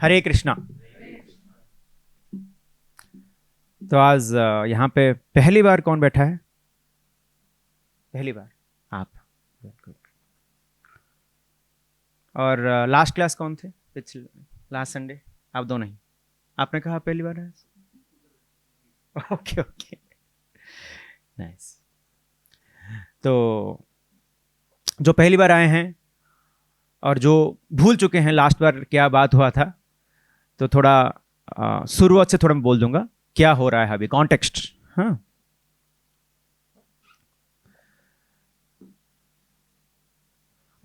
हरे कृष्णा। तो आज यहाँ पे पहली बार कौन बैठा है? पहली बार आप। और लास्ट क्लास कौन थे? पिछले लास्ट संडे आप दो नहीं, आपने कहा पहली बार है। Okay okay, nice. तो जो पहली बार आए हैं और जो भूल चुके हैं लास्ट बार क्या बात हुआ था, तो थोड़ा शुरुआत से थोड़ा मैं बोल दूंगा क्या हो रहा है अभी, कॉन्टेक्स्ट। हाँ,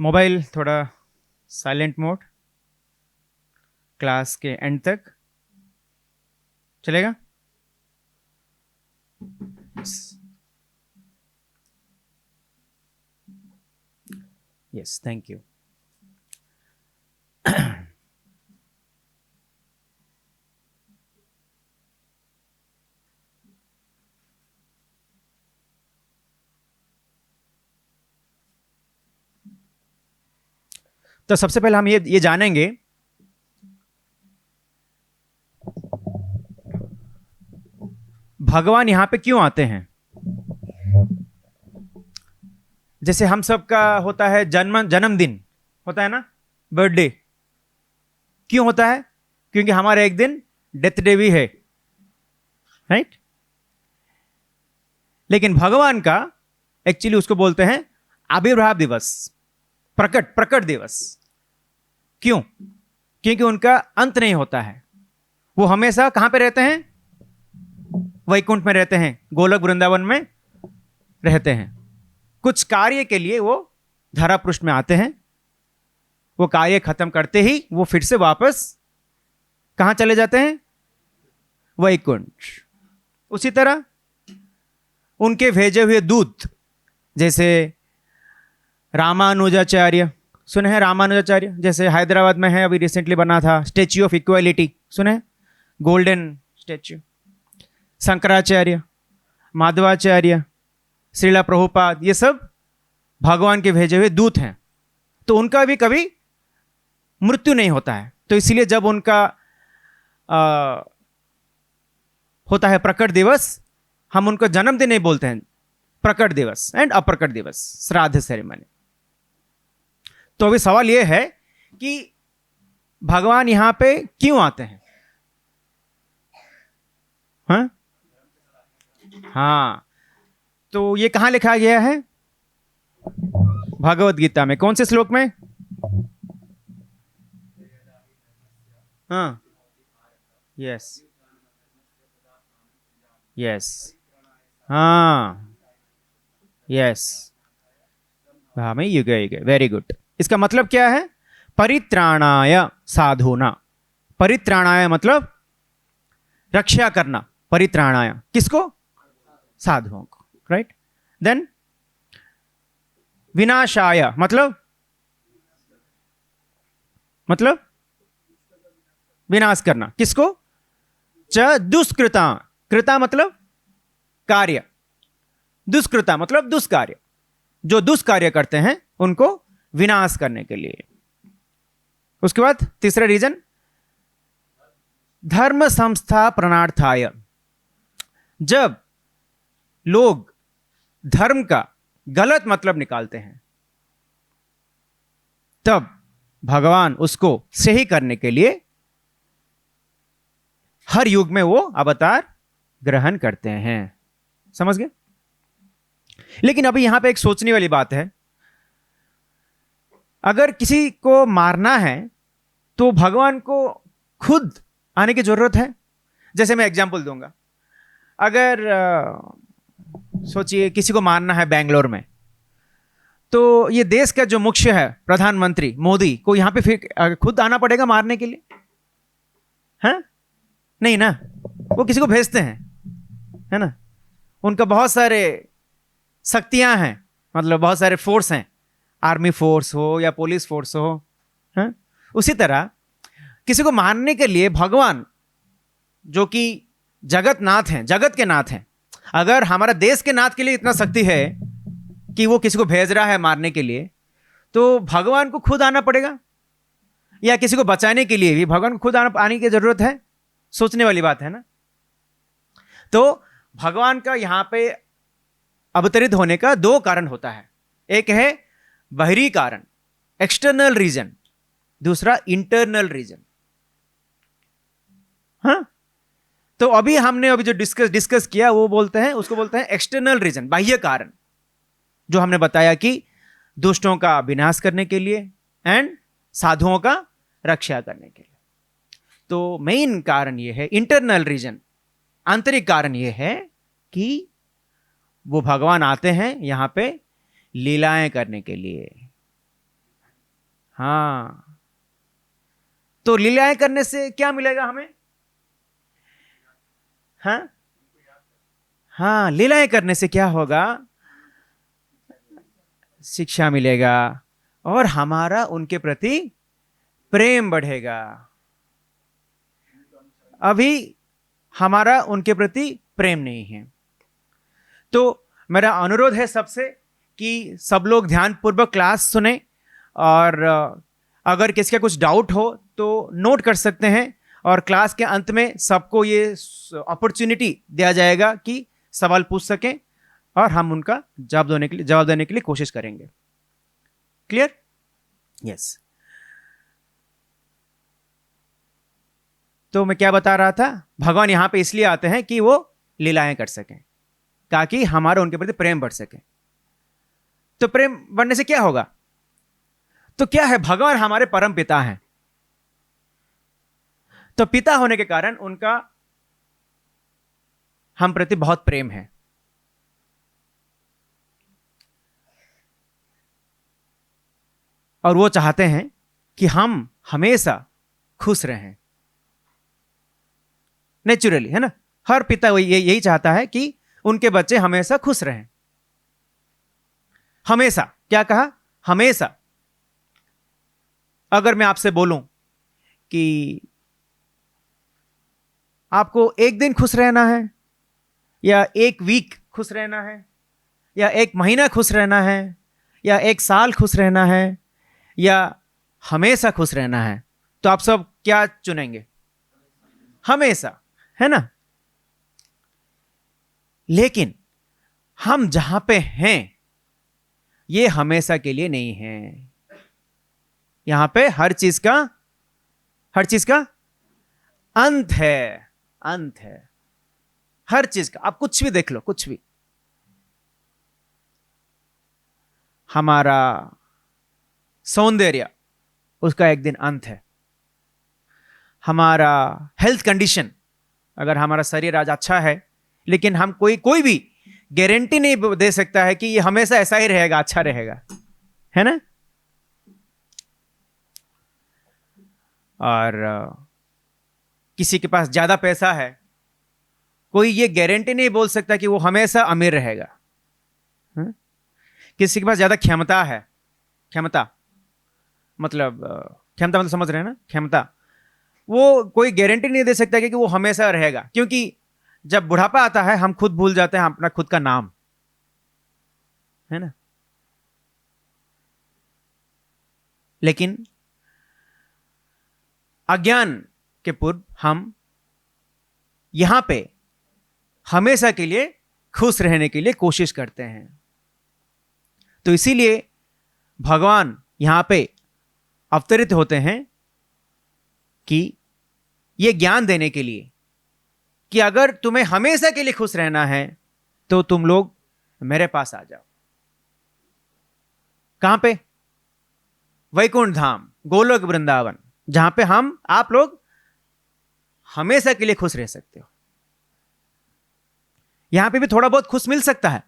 मोबाइल थोड़ा साइलेंट मोड, क्लास के एंड तक चलेगा? Yes, thank you. तो सबसे पहले हम ये जानेंगे भगवान यहां पे क्यों आते हैं। जैसे हम सबका होता है जन्मदिन होता है ना, बर्थडे। क्यों होता है? क्योंकि हमारा एक दिन डेथ डे भी है, राइट? लेकिन भगवान का एक्चुअली उसको बोलते हैं आविर्भाव दिवस, प्रकट दिवस। क्यों? क्योंकि उनका अंत नहीं होता है। वो हमेशा कहां पे रहते हैं? वैकुंठ में रहते हैं, गोलक वृंदावन में रहते हैं। कुछ कार्य के लिए वो धरा पृष्ठ में आते हैं, वो कार्य खत्म करते ही वो फिर से वापस कहां चले जाते हैं? वैकुंठ। उसी तरह उनके भेजे हुए दूत, जैसे रामानुजाचार्य, सुने हैं रामानुजाचार्य? जैसे हैदराबाद में है, अभी रिसेंटली बना था स्टैच्यू ऑफ इक्वालिटी, सुने? Golden statue. शंकराचार्य, माधवाचार्य, श्रीला प्रभुपाद, ये सब भगवान के भेजे हुए दूत हैं। तो उनका भी कभी मृत्यु नहीं होता है। तो इसलिए जब उनका होता है प्रकट दिवस, हम उनको जन्मदिन नहीं बोलते हैं, प्रकट दिवस एंड अप्रकट दिवस, श्राद्ध सेरेमनी। तो अभी सवाल यह है कि भगवान यहां पे क्यों आते हैं? हाँ, तो ये कहां लिखा गया है? भगवत गीता में। कौन से श्लोक में? हाँ, यस यस, हाँ यस, हाँ मैं ये गए वेरी गुड। इसका मतलब क्या है? परित्राणाय साधुना। परित्राणाय मतलब रक्षा करना। परित्राणाय किसको? साधुओं को, राइट? देन विनाशाय मतलब विनाश करना। किसको? च दुष्कृता। कृता मतलब कार्य, दुष्कृता मतलब दुष्कार्य। जो दुष्कार्य करते हैं उनको विनाश करने के लिए। उसके बाद तीसरा रीजन, धर्म संस्था प्रणार्थाय। जब लोग धर्म का गलत मतलब निकालते हैं, तब भगवान उसको सही करने के लिए हर युग में वो अवतार ग्रहण करते हैं। समझ गए? लेकिन अभी यहां पे एक सोचने वाली बात है, अगर किसी को मारना है तो भगवान को खुद आने की जरूरत है? जैसे मैं एग्जांपल दूंगा, अगर सोचिए किसी को मारना है बेंगलोर में, तो ये देश का जो मुख्य है प्रधानमंत्री मोदी को यहां पे फिर खुद आना पड़ेगा मारने के लिए? हैं? नहीं ना, वो किसी को भेजते हैं, है ना? उनका बहुत सारे शक्तियां हैं, मतलब बहुत सारे फोर्स हैं, आर्मी फोर्स हो या पुलिस फोर्स हो, है? उसी तरह किसी को मारने के लिए भगवान, जो कि जगत नाथ हैं, जगत के नाथ हैं, अगर हमारा देश के नाथ के लिए इतना शक्ति है कि वो किसी को भेज रहा है मारने के लिए, तो भगवान को खुद आना पड़ेगा। या किसी को बचाने के लिए भी भगवान को खुद आने की जरूरत है? सोचने वाली बात है ना। तो भगवान का यहां पे अवतरित होने का दो कारण होता है। एक है बाहरी कारण, एक्सटर्नल रीजन, दूसरा इंटरनल रीजन। हाँ, तो अभी जो डिस्कस किया वो उसको बोलते हैं एक्सटर्नल रीजन, बाह्य कारण, जो हमने बताया कि दुष्टों का विनाश करने के लिए एंड साधुओं का रक्षा करने के लिए। तो मेन कारण ये है, इंटरनल रीजन, आंतरिक कारण ये है कि वो भगवान आते हैं यहां पे लीलाएं करने के लिए। हाँ, तो लीलाएं करने से क्या मिलेगा हमें? हाँ हाँ, लीलाएं करने से क्या होगा? शिक्षा मिलेगा और हमारा उनके प्रति प्रेम बढ़ेगा। अभी हमारा उनके प्रति प्रेम नहीं है। तो मेरा अनुरोध है सबसे कि सब लोग ध्यानपूर्वक क्लास सुने, और अगर किसी का कुछ डाउट हो तो नोट कर सकते हैं, और क्लास के अंत में सबको ये अपॉर्चुनिटी दिया जाएगा कि सवाल पूछ सकें और हम उनका जवाब देने के लिए कोशिश करेंगे। क्लियर? यस। तो मैं क्या बता रहा था, भगवान यहां पे इसलिए आते हैं कि वो लीलाएं कर सकें, ताकि हमारा उनके प्रति प्रेम बढ़ सके। तो प्रेम बढ़ने से क्या होगा? तो क्या है, भगवान हमारे परम पिता हैं, तो पिता होने के कारण उनका हम प्रति बहुत प्रेम है। और वो चाहते हैं कि हम हमेशा खुश रहें। नेचुरली, है ना, हर पिता यही चाहता है कि उनके बच्चे हमेशा खुश रहें। हमेशा, क्या कहा? हमेशा। अगर मैं आपसे बोलूं कि आपको एक दिन खुश रहना है, या एक वीक खुश रहना है, या एक महीना खुश रहना है, या एक साल खुश रहना है, या हमेशा खुश रहना है, तो आप सब क्या चुनेंगे? हमेशा, है ना। लेकिन हम जहां पे हैं ये हमेशा के लिए नहीं है। यहां पे हर चीज का अंत है, अंत है हर चीज का। आप कुछ भी देख लो, कुछ भी। हमारा सौंदर्य, उसका एक दिन अंत है। हमारा हेल्थ कंडीशन, अगर हमारा शरीर आज अच्छा है, लेकिन हम कोई भी गारंटी नहीं दे सकता है कि ये हमेशा ऐसा ही रहेगा, अच्छा रहेगा, है ना। और किसी के पास ज्यादा पैसा है, कोई ये गारंटी नहीं बोल सकता कि वो हमेशा अमीर रहेगा। किसी के पास ज्यादा क्षमता है, क्षमता मतलब समझ रहे हैं ना, क्षमता, वो कोई गारंटी नहीं दे सकता कि वो हमेशा रहेगा, क्योंकि जब बुढ़ापा आता है हम खुद भूल जाते हैं अपना खुद का नाम, है ना। लेकिन अज्ञान के पूर्व हम यहां पे हमेशा के लिए खुश रहने के लिए कोशिश करते हैं। तो इसीलिए भगवान यहां पे अवतरित होते हैं कि ये ज्ञान देने के लिए कि अगर तुम्हें हमेशा के लिए खुश रहना है तो तुम लोग मेरे पास आ जाओ। कहां पे? वैकुंठ धाम, गोलोक वृंदावन, जहां पे आप लोग हमेशा के लिए खुश रह सकते हो। यहां पे भी थोड़ा बहुत खुश मिल सकता है,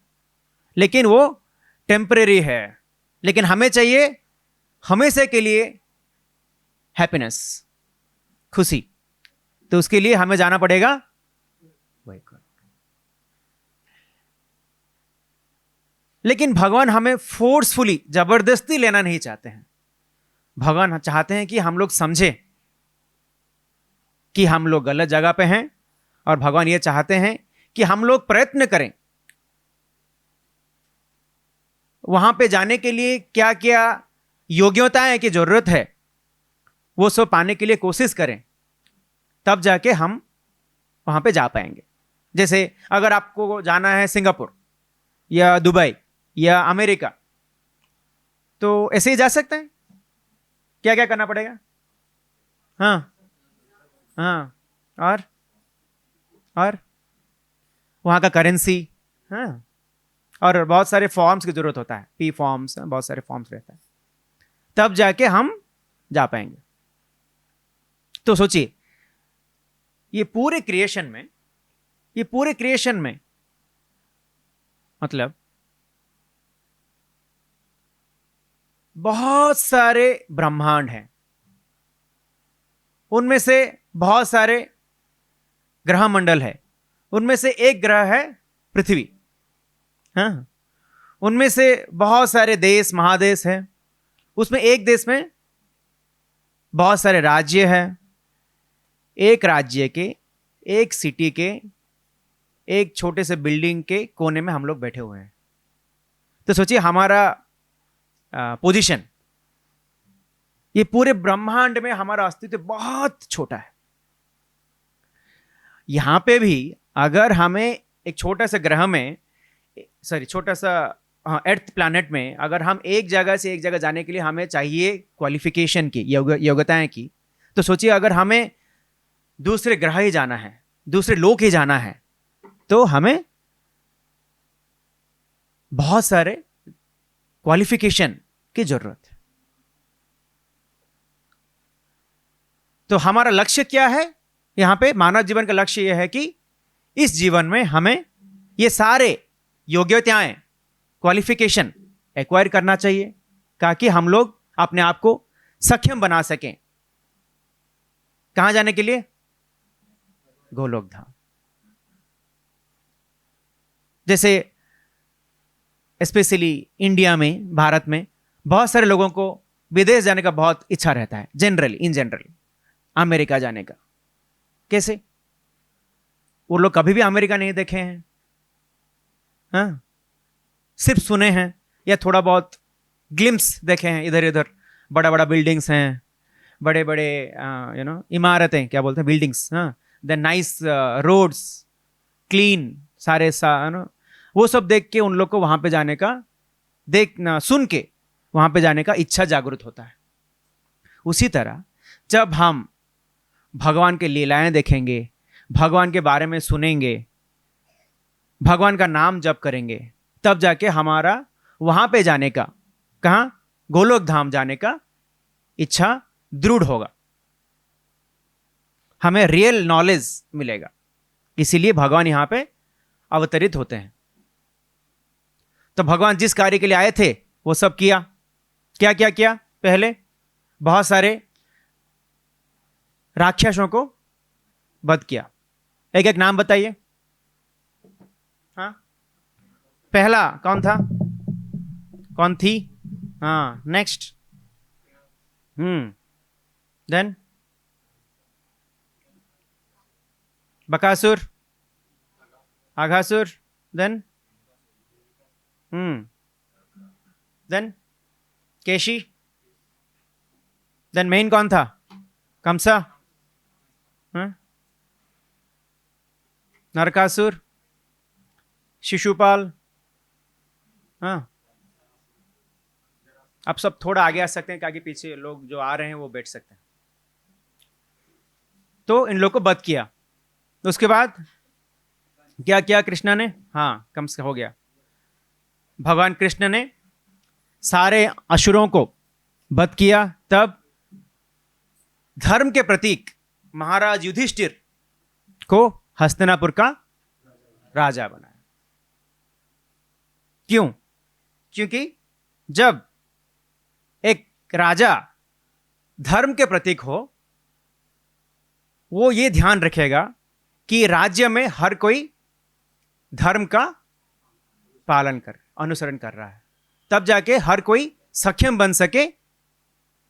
लेकिन वो टेम्परेरी है। लेकिन हमें चाहिए हमेशा के लिए हैप्पीनेस, खुशी। तो उसके लिए हमें जाना पड़ेगा वैकुंठ। लेकिन भगवान हमें फोर्सफुली, जबरदस्ती लेना नहीं चाहते हैं। भगवान चाहते हैं कि हम लोग समझे कि हम लोग गलत जगह पे हैं, और भगवान ये चाहते हैं कि हम लोग प्रयत्न करें वहां पे जाने के लिए क्या क्या योग्यताएं की जरूरत है, वो सब पाने के लिए कोशिश करें, तब जाके हम वहां पे जा पाएंगे। जैसे अगर आपको जाना है सिंगापुर या दुबई या अमेरिका, तो ऐसे ही जा सकते हैं। क्या क्या करना पड़ेगा? हाँ हाँ, और वहाँ का करेंसी, हाँ, और बहुत सारे फॉर्म्स की जरूरत होता है, पी फॉर्म्स, बहुत सारे फॉर्म्स रहता है, तब जाके हम जा पाएंगे। तो सोचिए, ये पूरे क्रिएशन में, ये पूरे क्रिएशन में मतलब बहुत सारे ब्रह्मांड हैं, उनमें से बहुत सारे ग्रह मंडल है, उनमें से एक ग्रह है पृथ्वी, हाँ, उनमें से बहुत सारे देश महादेश हैं, उसमें एक देश में बहुत सारे राज्य हैं, एक राज्य के, एक सिटी के, एक छोटे से बिल्डिंग के कोने में हम लोग बैठे हुए हैं। तो सोचिए हमारा पोजीशन, ये पूरे ब्रह्मांड में हमारा अस्तित्व बहुत छोटा है। यहां पे भी अगर हमें एक छोटा सा ग्रह में, सॉरी छोटा सा अर्थ प्लैनेट में, अगर हम एक जगह से एक जगह जाने के लिए हमें चाहिए क्वालिफिकेशन की, योग्यताएं की, तो सोचिए अगर हमें दूसरे ग्रह ही जाना है, दूसरे लोक ही जाना है, तो हमें बहुत सारे क्वालिफिकेशन की जरूरत है। तो हमारा लक्ष्य क्या है? यहां पे मानव जीवन का लक्ष्य यह है कि इस जीवन में हमें ये सारे योग्यताएं, क्वालिफिकेशन एक्वायर करना चाहिए, ताकि हम लोग अपने आप को सक्षम बना सकें। कहां जाने के लिए? गोलोक धाम। जैसे स्पेशली इंडिया में, भारत में बहुत सारे लोगों को विदेश जाने का बहुत इच्छा रहता है, जनरली, इन जनरल अमेरिका जाने का। कैसे? वो लोग कभी भी अमेरिका नहीं देखे हैं, हाँ, सिर्फ सुने हैं या थोड़ा बहुत ग्लिम्स देखे हैं, इधर इधर बड़ा बड़ा बिल्डिंग्स हैं, बड़े बड़े इमारतें, क्या बोलते हैं, बिल्डिंग्स, हाँ, द नाइस रोड्स, क्लीन, सारे वो सब देख के उन लोग को वहां पे जाने का, देखना सुन के वहां पे जाने का इच्छा जागृत होता है। उसी तरह जब हम भगवान के लीलाएं देखेंगे, भगवान के बारे में सुनेंगे, भगवान का नाम जप करेंगे, तब जाके हमारा वहां पे जाने का, कहां? गोलोक धाम जाने का इच्छा दृढ़ होगा, हमें रियल नॉलेज मिलेगा। इसीलिए भगवान यहां पे अवतरित होते हैं। तो भगवान जिस कार्य के लिए आए थे वो सब किया। क्या क्या किया? पहले बहुत सारे राक्षसों को वध किया। एक एक नाम बताइए। हाँ, पहला कौन था? कौन थी? हाँ, next. Then Bakasura, Aghasura, then then Keshi, then main कौन था? कंसा, नरकासुर, शिशुपाल। हाँ, अब सब थोड़ा आगे आ सकते हैं, ताकि पीछे लोग जो आ रहे हैं वो बैठ सकते हैं। तो इन लोग को वध किया। उसके बाद क्या किया कृष्ण ने? हाँ, कम से हो गया। भगवान कृष्ण ने सारे असुरों को वध किया। तब धर्म के प्रतीक महाराज युधिष्ठिर को हस्तिनापुर का राजा बनाया। क्यों? क्योंकि जब एक राजा धर्म के प्रतीक हो, वो ये ध्यान रखेगा कि राज्य में हर कोई धर्म का पालन कर, अनुसरण कर रहा है, तब जाके हर कोई सक्षम बन सके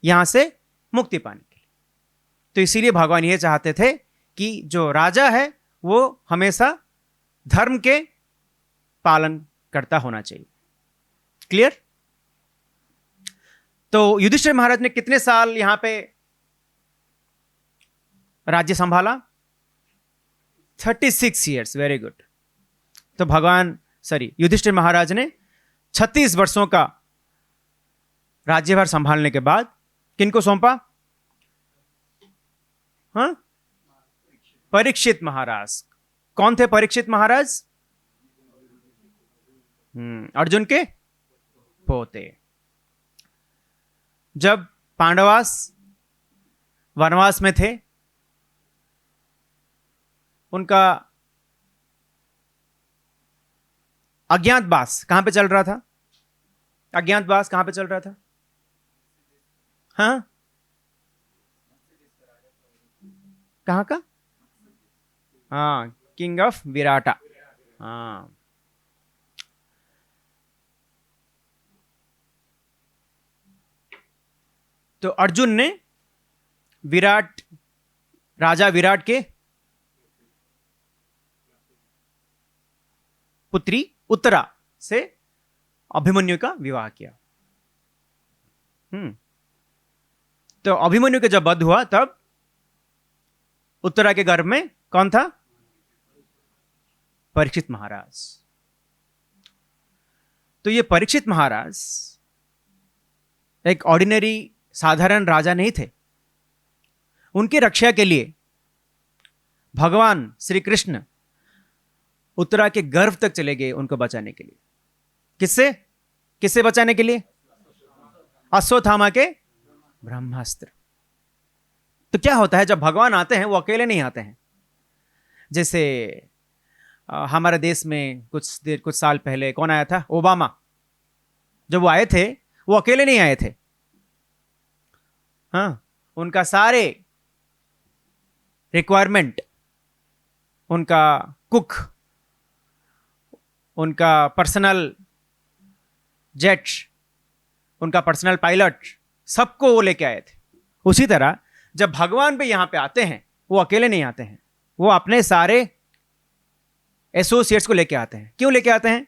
यहां से मुक्ति पाने के लिए। तो इसीलिए भगवान ये चाहते थे कि जो राजा है वो हमेशा धर्म के पालन करता होना चाहिए। क्लियर? तो युधिष्ठिर महाराज ने कितने साल यहां पे राज्य संभाला? 36 ईयर्स। Very good. तो भगवान युधिष्ठिर महाराज ने 36 वर्षों का राज्यभार संभालने के बाद किनको सौंपा? हाँ, परीक्षित महाराज। कौन थे परीक्षित महाराज? अर्जुन के पोते। जब पांडवास वनवास में थे, उनका अज्ञातवास कहां पे चल रहा था? अज्ञातवास कहां पे चल रहा था? हाँ, कहां का? हाँ, किंग ऑफ विराटा। हाँ, तो अर्जुन ने राजा विराट के पुत्री उत्तरा से अभिमन्यु का विवाह किया। तो अभिमन्यु के जब वध हुआ तब उत्तरा के गर्भ में कौन था? परीक्षित महाराज। तो ये परीक्षित महाराज एक ऑर्डिनरी साधारण राजा नहीं थे। उनकी रक्षा के लिए भगवान श्री कृष्ण उत्तरा के गर्भ तक चले गए उनको बचाने के लिए। किससे बचाने के लिए? अश्वत्थामा के ब्रह्मास्त्र। तो क्या होता है जब भगवान आते हैं, वो अकेले नहीं आते हैं। जैसे हमारे देश में कुछ साल पहले कौन आया था? ओबामा। जब वो आए थे, वो अकेले नहीं आए थे। हाँ, उनका सारे रिक्वायरमेंट, उनका कुक, उनका पर्सनल जेट, उनका पर्सनल पायलट, सबको वो लेके आए थे। उसी तरह जब भगवान भी यहां पे आते हैं, वो अकेले नहीं आते हैं, वो अपने सारे एसोसिएट्स को लेके आते हैं। क्यों लेके आते हैं?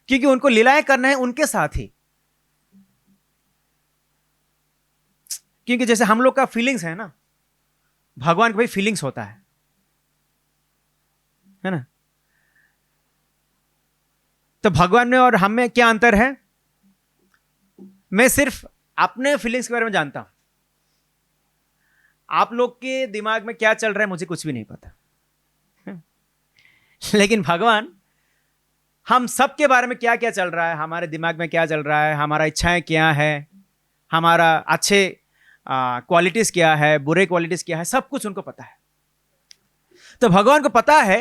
क्योंकि उनको लीलाएं करना है उनके साथ ही। क्योंकि जैसे हम लोग का फीलिंग्स है ना, भगवान का भी फीलिंग्स होता है ना। तो भगवान में और हम में क्या अंतर है? मैं सिर्फ अपने फीलिंग्स के बारे में जानता हूं। आप लोग के दिमाग में क्या चल रहा है मुझे कुछ भी नहीं पता। लेकिन भगवान हम सबके बारे में क्या क्या चल रहा है, हमारे दिमाग में क्या चल रहा है, हमारा इच्छाएं क्या है, हमारा अच्छे क्वालिटीज क्या है, बुरे क्वालिटीज क्या है, सब कुछ उनको पता है। तो भगवान को पता है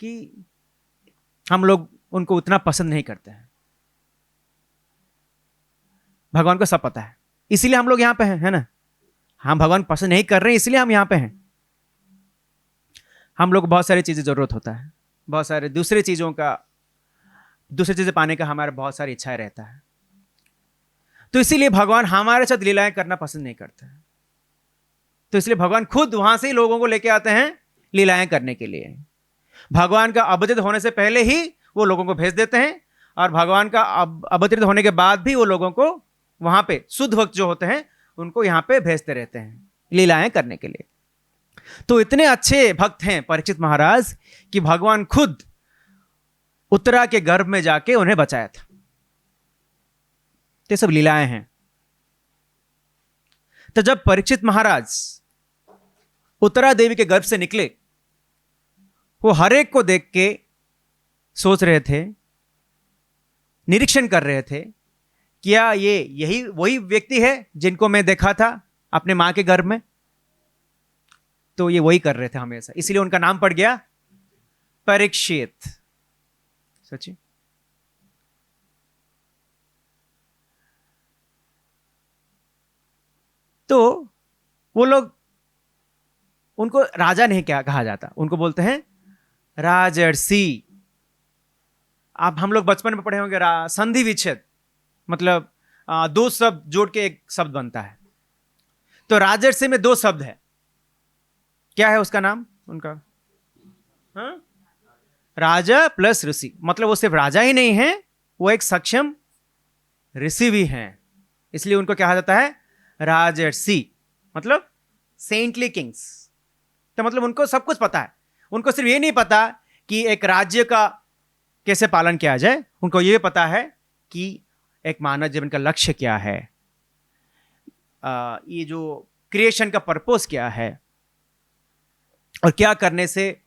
कि हम लोग उनको उतना पसंद नहीं करते हैं। भगवान को सब पता है, इसीलिए हम लोग यहां पे हैं, है ना। हम भगवान पसंद नहीं कर रहे हैं, इसलिए हम यहां पे हैं। हम लोग को बहुत सारी चीजें जरूरत होता है, बहुत सारे दूसरी चीजें पाने का हमारा बहुत सारी इच्छाएं रहता है। तो इसीलिए भगवान हमारे साथ लीलाएं करना पसंद नहीं करते हैं। तो इसलिए भगवान खुद वहां से ही लोगों को लेके आते हैं लीलाएं करने के लिए। भगवान का अवतरित होने से पहले ही वो लोगों को भेज देते हैं, और भगवान का अवतरित होने के बाद भी वो लोगों को वहां पे शुद्ध भक्त जो होते हैं उनको यहां पे भेजते रहते हैं लीलाएं करने के लिए। तो इतने अच्छे भक्त हैं परीक्षित महाराज कि भगवान खुद उत्तरा के गर्भ में जाके उन्हें बचाया था। ये सब लीलाएं हैं। तो जब परीक्षित महाराज उत्तरा देवी के गर्भ से निकले, वो हर एक को देख के सोच रहे थे, निरीक्षण कर रहे थे, क्या यही वही व्यक्ति है जिनको मैं देखा था अपने मां के गर्भ में? तो ये वही कर रहे थे हमेशा, इसलिए उनका नाम पड़ गया परीक्षित। सची। तो वो लोग, उनको राजा नहीं क्या कहा जाता, उनको बोलते हैं राजर्षि। आप हम लोग बचपन में पढ़े होंगे संधि विच्छेद, मतलब दो शब्द जोड़ के एक शब्द बनता है। तो राजर्षि में दो शब्द है। क्या है उसका नाम उनका? हाँ? राजा प्लस ऋषि, मतलब वो सिर्फ राजा ही नहीं है, वो एक सक्षम ऋषि भी हैं। इसलिए उनको कहा जाता है राजर्षि, मतलब सेंटली किंग्स। तो मतलब उनको सब कुछ पता है, उनको सिर्फ ये नहीं पता कि एक राज्य का कैसे पालन किया जाए, उनको ये पता है कि एक मानव जीवन का लक्ष्य क्या है, ये जो क्रिएशन का पर्पस क्या है, और क्या करने से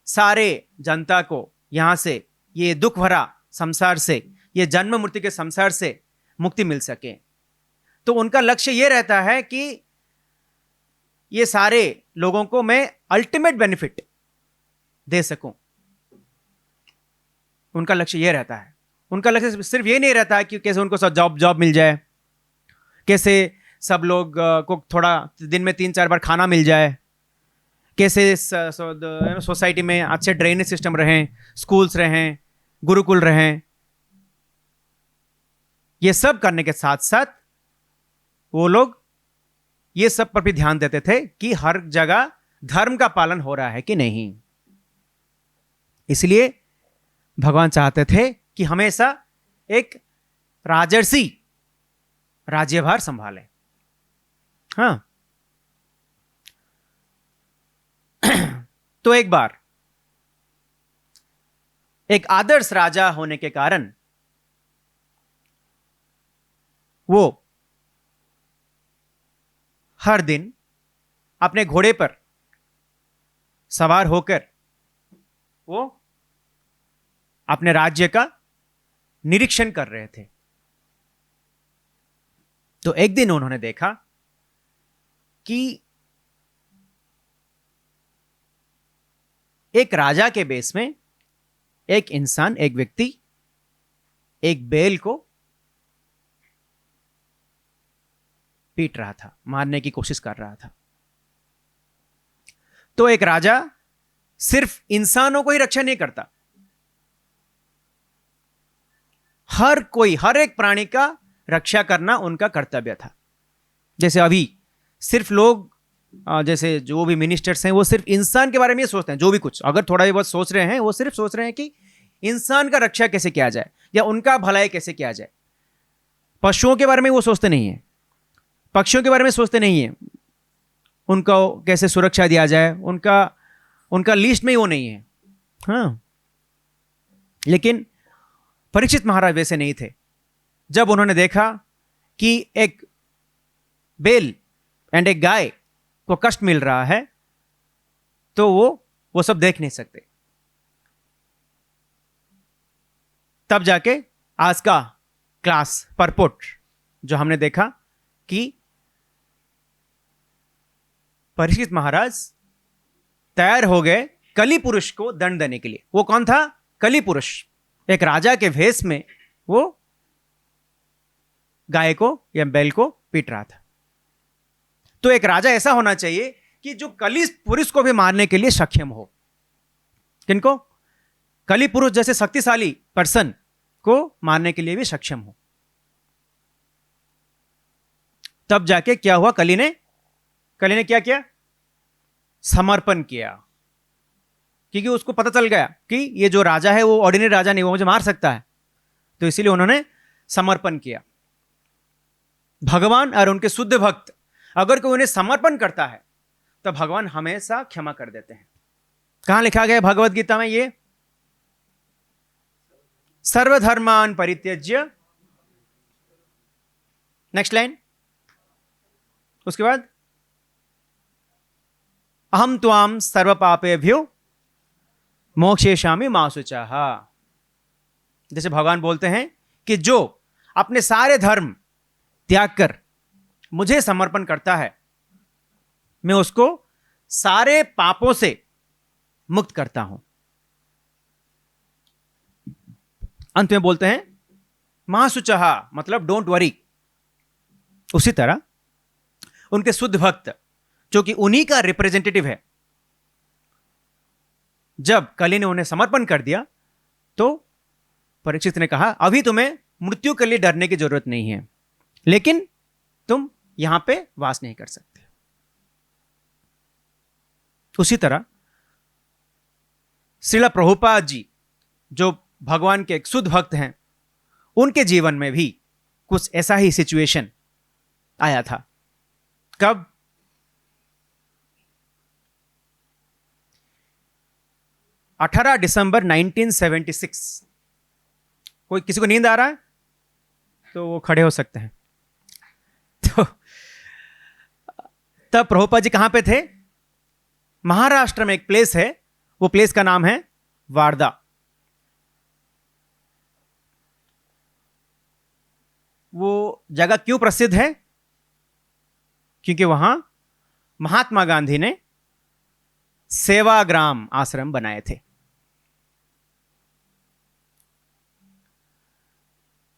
सारे जनता को यहां से, ये दुख भरा संसार से, ये जन्म मृत्यु के संसार से मुक्ति मिल सके। तो उनका लक्ष्य ये रहता है कि ये सारे लोगों को मैं अल्टीमेट बेनिफिट दे सकूं। उनका लक्ष्य ये रहता है। उनका लक्ष्य सिर्फ ये नहीं रहता है कि कैसे उनको सब जॉब मिल जाए, कैसे सब लोग को थोड़ा दिन में 3-4 बार खाना मिल जाए, कैसे सोसाइटी में अच्छे ड्रेनेज सिस्टम रहें, स्कूल्स रहें, गुरुकुल रहें। ये सब करने के साथ साथ वो लोग ये सब पर भी ध्यान देते थे कि हर जगह धर्म का पालन हो रहा है कि नहीं। इसलिए भगवान चाहते थे कि हमेशा एक राजर्षि राज्यभार संभाले। हाँ, तो एक बार एक आदर्श राजा होने के कारण वो हर दिन अपने घोड़े पर सवार होकर वो अपने राज्य का निरीक्षण कर रहे थे। तो एक दिन उन्होंने देखा कि एक राजा के बेस में एक इंसान, एक व्यक्ति एक बैल को पीट रहा था, मारने की कोशिश कर रहा था। तो एक राजा सिर्फ इंसानों को ही रक्षा नहीं करता, हर कोई, हर एक प्राणी का रक्षा करना उनका कर्तव्य था। जैसे अभी सिर्फ लोग, जैसे जो भी मिनिस्टर्स हैं, वो सिर्फ इंसान के बारे में ये सोचते हैं। जो भी कुछ अगर थोड़ा भी बहुत सोच रहे हैं, वो सिर्फ सोच रहे हैं कि इंसान का रक्षा कैसे किया जाए या उनका भलाई कैसे किया जाए। पशुओं के बारे में वो सोचते नहीं है, पक्षियों के बारे में सोचते नहीं है, उनको कैसे सुरक्षा दिया जाए, उनका लिस्ट में ही वो नहीं है। हाँ, लेकिन परीक्षित महाराज वैसे नहीं थे। जब उन्होंने देखा कि एक बैल एंड एक गाय को कष्ट मिल रहा है, तो वो सब देख नहीं सकते। तब जाके आज का क्लास परपोट जो हमने देखा कि परीक्षित महाराज तैयार हो गए कली पुरुष को दंड देने के लिए। वो कौन था? कली पुरुष। एक राजा के भेष में वो गाय को या बैल को पीट रहा था। तो एक राजा ऐसा होना चाहिए कि जो कली पुरुष को भी मारने के लिए सक्षम हो। किनको? कली पुरुष जैसे शक्तिशाली पर्सन को मारने के लिए भी सक्षम हो। तब जाके क्या हुआ? कली ने क्या किया? समर्पण किया, क्योंकि उसको पता चल गया कि ये जो राजा है वो ऑर्डिनरी राजा नहीं, वो मुझे मार सकता है। तो इसीलिए उन्होंने समर्पण किया। भगवान और उनके शुद्ध भक्त अगर कोई उन्हें समर्पण करता है तो भगवान हमेशा क्षमा कर देते हैं। कहां लिखा गया भगवत गीता में? ये सर्वधर्मान परित्यज्य, नेक्स्ट लाइन, उसके बाद अहम त्वाम सर्व पापेभ्यो मोक्षयिष्यामि मा शुचः। जैसे भगवान बोलते हैं कि जो अपने सारे धर्म त्याग कर मुझे समर्पण करता है, मैं उसको सारे पापों से मुक्त करता हूं। अंत में बोलते हैं मा शुचः, मतलब डोंट वरी। उसी तरह उनके शुद्ध भक्त, जो कि उन्हीं का रिप्रेजेंटेटिव है, जब कली ने उन्हें समर्पण कर दिया तो परीक्षित ने कहा अभी तुम्हें मृत्यु के लिए डरने की जरूरत नहीं है, लेकिन तुम यहां पे वास नहीं कर सकते। उसी तरह श्रील प्रभुपाद जी, जो भगवान के एक शुद्ध भक्त हैं, उनके जीवन में भी कुछ ऐसा ही सिचुएशन आया था। कब? 18 दिसंबर 1976। कोई किसी को नींद आ रहा है तो वो खड़े हो सकते हैं। तो तब प्रभुपाद जी कहां पे थे? महाराष्ट्र में एक प्लेस है, वो प्लेस का नाम है वार्धा। वो जगह क्यों प्रसिद्ध है? क्योंकि वहां महात्मा गांधी ने सेवाग्राम आश्रम बनाए थे।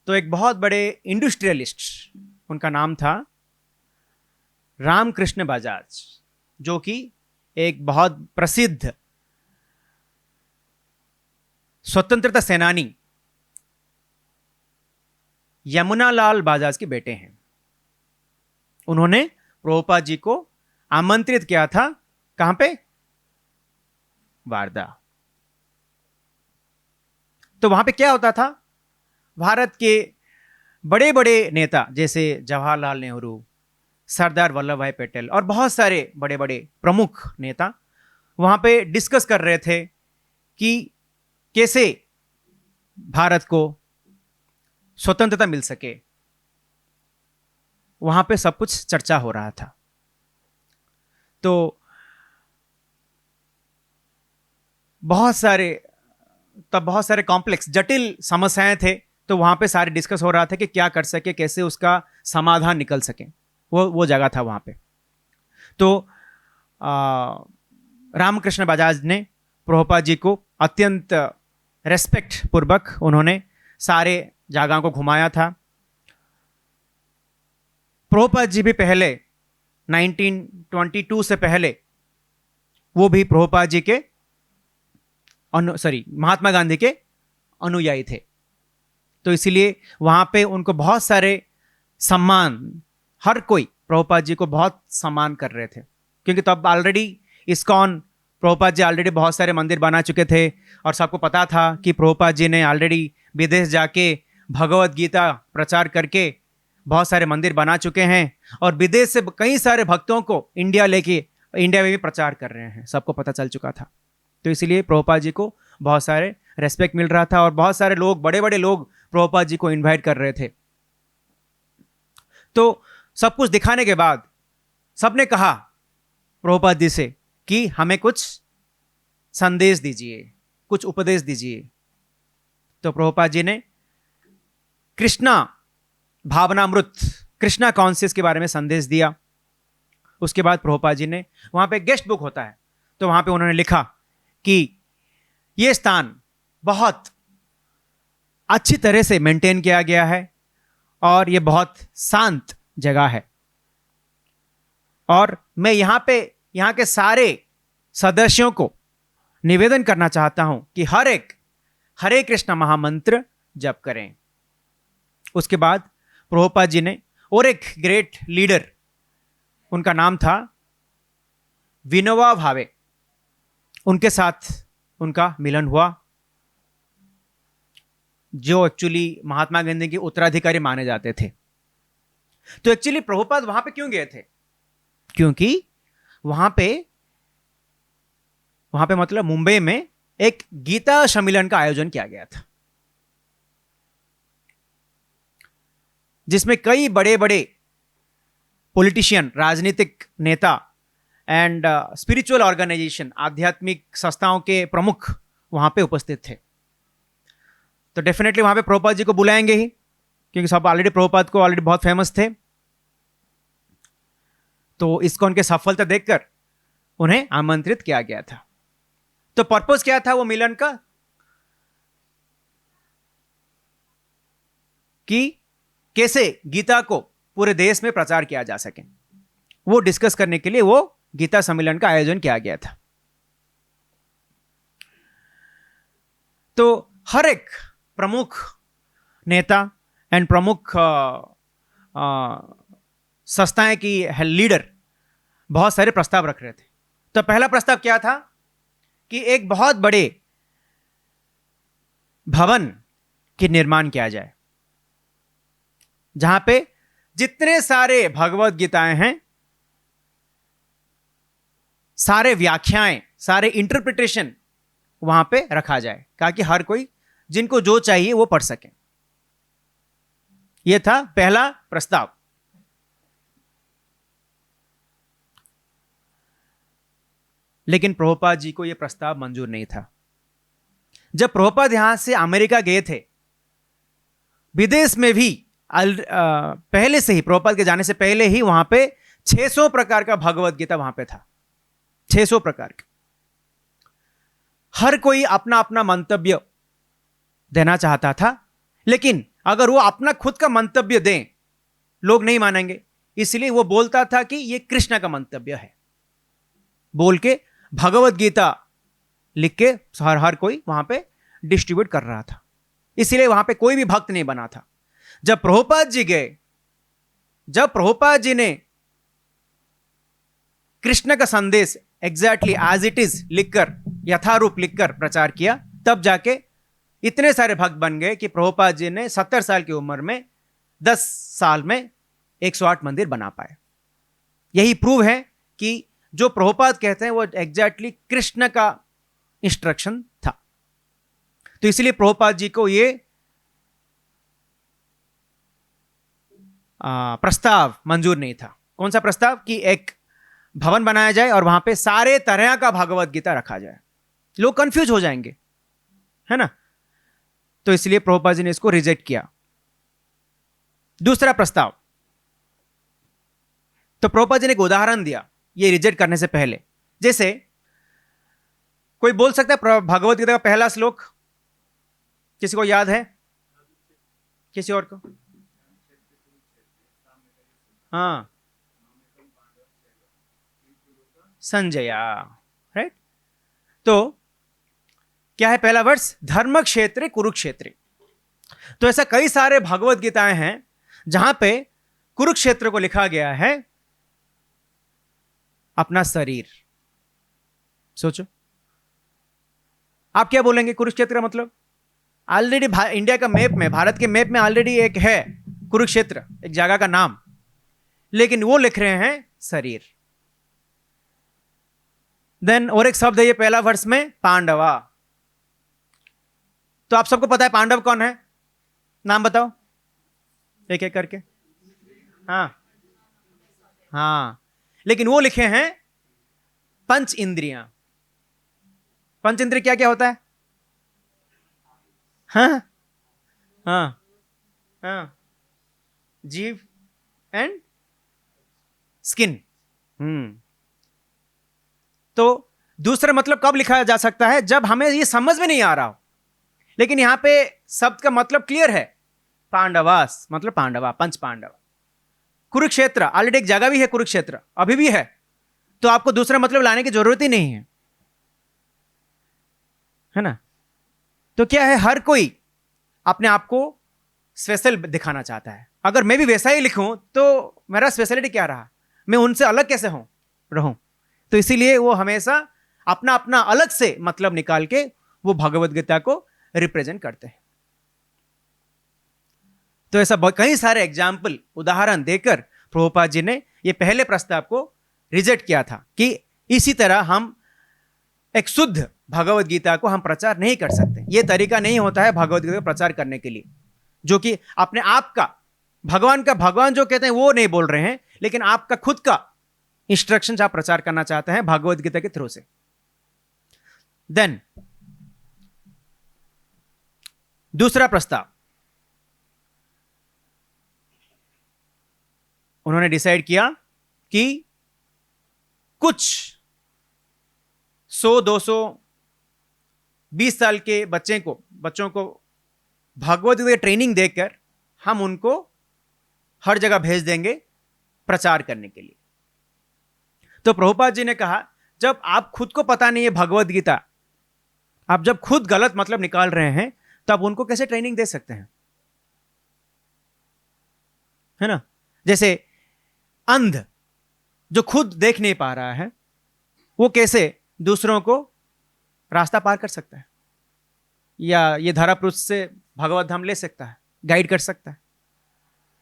तो एक बहुत बड़े इंडस्ट्रियलिस्ट, उनका नाम था रामकृष्ण बजाज, जो कि एक बहुत प्रसिद्ध स्वतंत्रता सेनानी यमुनालाल बजाज के बेटे हैं। उन्होंने प्रभुपाद जी को आमंत्रित किया था। कहां पे? वार्धा। तो वहां पे क्या होता था? भारत के बड़े बड़े नेता जैसे जवाहरलाल नेहरू, सरदार वल्लभ भाई पटेल और बहुत सारे बड़े बड़े प्रमुख नेता वहां पे डिस्कस कर रहे थे कि कैसे भारत को स्वतंत्रता मिल सके। वहां पे सब कुछ चर्चा हो रहा था। तो बहुत सारे कॉम्प्लेक्स जटिल समस्याएं थे। तो वहां पे सारे डिस्कस हो रहा था कि क्या कर सके, कैसे उसका समाधान निकल सके। वो जगह था वहां पे। तो रामकृष्ण बजाज ने प्रभुपाद जी को अत्यंत रेस्पेक्ट पूर्वक उन्होंने सारे जगहों को घुमाया था। प्रभुपाद जी भी पहले 1922 से पहले वो भी प्रभुपाद जी के महात्मा गांधी के अनुयायी थे। तो इसीलिए वहां पे उनको बहुत सारे सम्मान, हर कोई प्रभुपाद जी को बहुत सम्मान कर रहे थे। क्योंकि तब already ISKCON, Prabhupada ji already बहुत सारे मंदिर बना चुके थे और सबको पता था कि प्रभुपाद जी ने ऑलरेडी विदेश जाके भगवत गीता प्रचार करके बहुत सारे मंदिर बना चुके हैं और विदेश से कई सारे भक्तों को इंडिया में भी प्रचार कर रहे हैं। सबको पता चल चुका था। तो इसीलिए प्रभुपाद जी को बहुत सारे रेस्पेक्ट मिल रहा था और बहुत सारे लोग, बड़े बड़े लोग प्रभुपाद जी को इनवाइट कर रहे थे। तो सब कुछ दिखाने के बाद सबने कहा प्रभुपाद जी से कि हमें कुछ संदेश दीजिए, कुछ उपदेश दीजिए। तो प्रभुपाद जी ने कृष्णा भावनामृत, कृष्णा कॉन्शियस के बारे में संदेश दिया। उसके बाद प्रभुपाद जी ने, वहां पे गेस्ट बुक होता है, तो वहां पे उन्होंने लिखा कि यह स्थान बहुत अच्छी तरह से मेंटेन किया गया है और यह बहुत शांत जगह है और मैं यहां के सारे सदस्यों को निवेदन करना चाहता हूं कि हर एक हरे कृष्ण महामंत्र जप करें। उसके बाद प्रभुपाद जी ने और एक ग्रेट लीडर, उनका नाम था विनोबा भावे, उनके साथ उनका मिलन हुआ, जो एक्चुअली महात्मा गांधी के उत्तराधिकारी माने जाते थे। तो एक्चुअली प्रभुपाद वहां पे क्यों गए थे? क्योंकि वहां पे मतलब मुंबई में एक गीता सम्मेलन का आयोजन किया गया था, जिसमें कई बड़े बड़े पॉलिटिशियन, राजनीतिक नेता एंड स्पिरिचुअल ऑर्गेनाइजेशन, आध्यात्मिक संस्थाओं के प्रमुख वहां पे उपस्थित थे। तो डेफिनेटली वहां पे प्रभुपाद जी को बुलाएंगे ही, क्योंकि सब ऑलरेडी प्रभुपाद को ऑलरेडी बहुत फेमस थे। तो इसको उनके सफलता देखकर उन्हें आमंत्रित किया गया था। तो पर्पस क्या था वो मिलन का? कि कैसे गीता को पूरे देश में प्रचार किया जा सके, वो डिस्कस करने के लिए वो गीता सम्मेलन का आयोजन किया गया था। तो हर एक प्रमुख नेता एंड प्रमुख संस्थाएं की लीडर बहुत सारे प्रस्ताव रख रहे थे। तो पहला प्रस्ताव क्या था कि एक बहुत बड़े भवन के निर्माण किया जाए, जहां पे जितने सारे भगवत गीताएं हैं, सारे व्याख्याएं, सारे इंटरप्रिटेशन वहां पे रखा जाए, कहा कि हर कोई जिनको जो चाहिए वो पढ़ सके। यह था पहला प्रस्ताव। लेकिन प्रभुपाद जी को यह प्रस्ताव मंजूर नहीं था। जब प्रभुपाद यहां से अमेरिका गए थे, विदेश में भी पहले से ही, प्रभुपाद के जाने से पहले ही वहां पे 600 प्रकार का भगवत गीता वहां पे था। 600 प्रकार का। हर कोई अपना अपना मंतव्य देना चाहता था, लेकिन अगर वो अपना खुद का मंतव्य दें, लोग नहीं मानेंगे। इसलिए वो बोलता था कि ये कृष्ण का मंतव्य है, बोल के भगवत गीता लिख के हर कोई वहां पे डिस्ट्रीब्यूट कर रहा था। इसलिए वहां पे कोई भी भक्त नहीं बना था। जब प्रभुपाद जी गए, जब प्रभुपाद जी ने कृष्ण का संदेश एग्जैक्टली एज इट इज लिखकर, यथारूप लिखकर प्रचार किया, तब जाके इतने सारे भक्त बन गए कि प्रभुपाद जी ने 70 साल की उम्र में 10 साल में 108 मंदिर बना पाए। यही प्रूव है कि जो प्रभुपाद कहते हैं वो एग्जैक्टली कृष्ण का इंस्ट्रक्शन था। तो इसलिए प्रभुपाद जी को ये प्रस्ताव मंजूर नहीं था। कौन सा प्रस्ताव? कि एक भवन बनाया जाए और वहां पे सारे तरह का भगवत गीता रखा जाए। लोग कंफ्यूज हो जाएंगे, है ना। तो इसलिए प्रभुपाद जी ने इसको रिजेक्ट किया। दूसरा प्रस्ताव, तो प्रभुपाद जी ने एक उदाहरण दिया ये रिजेक्ट करने से पहले। जैसे कोई बोल सकता है भगवत गीता का पहला श्लोक किसी को याद है? किसी और को? हाँ, संजया, राइट। तो क्या है पहला वर्ष? धर्म क्षेत्र कुरुक्षेत्र। तो ऐसा कई सारे भगवत गीताएं हैं जहां पे कुरुक्षेत्र को लिखा गया है अपना शरीर। सोचो, आप क्या बोलेंगे कुरुक्षेत्र का मतलब? ऑलरेडी इंडिया का मैप में, भारत के मैप में ऑलरेडी एक है कुरुक्षेत्र, एक जगह का नाम, लेकिन वो लिख रहे हैं शरीर। देन और एक शब्द है ये पहला वर्ष में, पांडवा। तो आप सबको पता है पांडव कौन है? नाम बताओ एक एक करके। हाँ हाँ, लेकिन वो लिखे हैं पंच इंद्रियां। पंच इंद्रिय क्या क्या होता है? हाँ हाँ हाँ, जीव एंड स्किन। तो दूसरा मतलब कब लिखा जा सकता है? जब हमें ये समझ में नहीं आ रहा हो, लेकिन यहां पे शब्द का मतलब क्लियर है। पांडवास मतलब पांडवा, पंच पांडव। कुरुक्षेत्र ऑलरेडी एक जगह भी है, कुरुक्षेत्र अभी भी है, तो आपको दूसरा मतलब लाने की जरूरत ही नहीं है ना। तो क्या है, हर कोई अपने आप को स्पेशल दिखाना चाहता है। अगर मैं भी वैसा ही लिखूं तो मेरा स्पेशलिटी क्या रहा? मैं उनसे अलग कैसे रहूं? तो इसीलिए वो हमेशा अपना अपना अलग से मतलब निकाल के वो भगवत गीता को रिप्रेजेंट करते हैं। तो ऐसा कई सारे एग्जाम्पल, उदाहरण देकर प्रभुपाद जी ने ये पहले प्रस्ताव को रिजेक्ट किया था कि इसी तरह हम एक शुद्ध भगवत गीता को हम प्रचार नहीं कर सकते। ये तरीका नहीं होता है भगवत गीता को प्रचार करने के लिए, जो कि अपने आप का भगवान जो कहते हैं वो नहीं बोल रहे हैं, लेकिन आपका खुद का इंस्ट्रक्शंस आप प्रचार करना चाहते हैं भगवत गीता के थ्रू से। देन दूसरा प्रस्ताव, उन्होंने डिसाइड किया कि कुछ 100-200 20 साल के बच्चों को भगवत गीता ट्रेनिंग देकर हम उनको हर जगह भेज देंगे प्रचार करने के लिए। तो प्रभुपाद जी ने कहा, जब आप खुद को पता नहीं है भगवत गीता, आप जब खुद गलत मतलब निकाल रहे हैं, तब उनको कैसे ट्रेनिंग दे सकते हैं? है ना। जैसे अंध जो खुद देख नहीं पा रहा है, वो कैसे दूसरों को रास्ता पार कर सकता है, या ये धरा पृष्ठ से भगवत धाम ले सकता है, गाइड कर सकता है?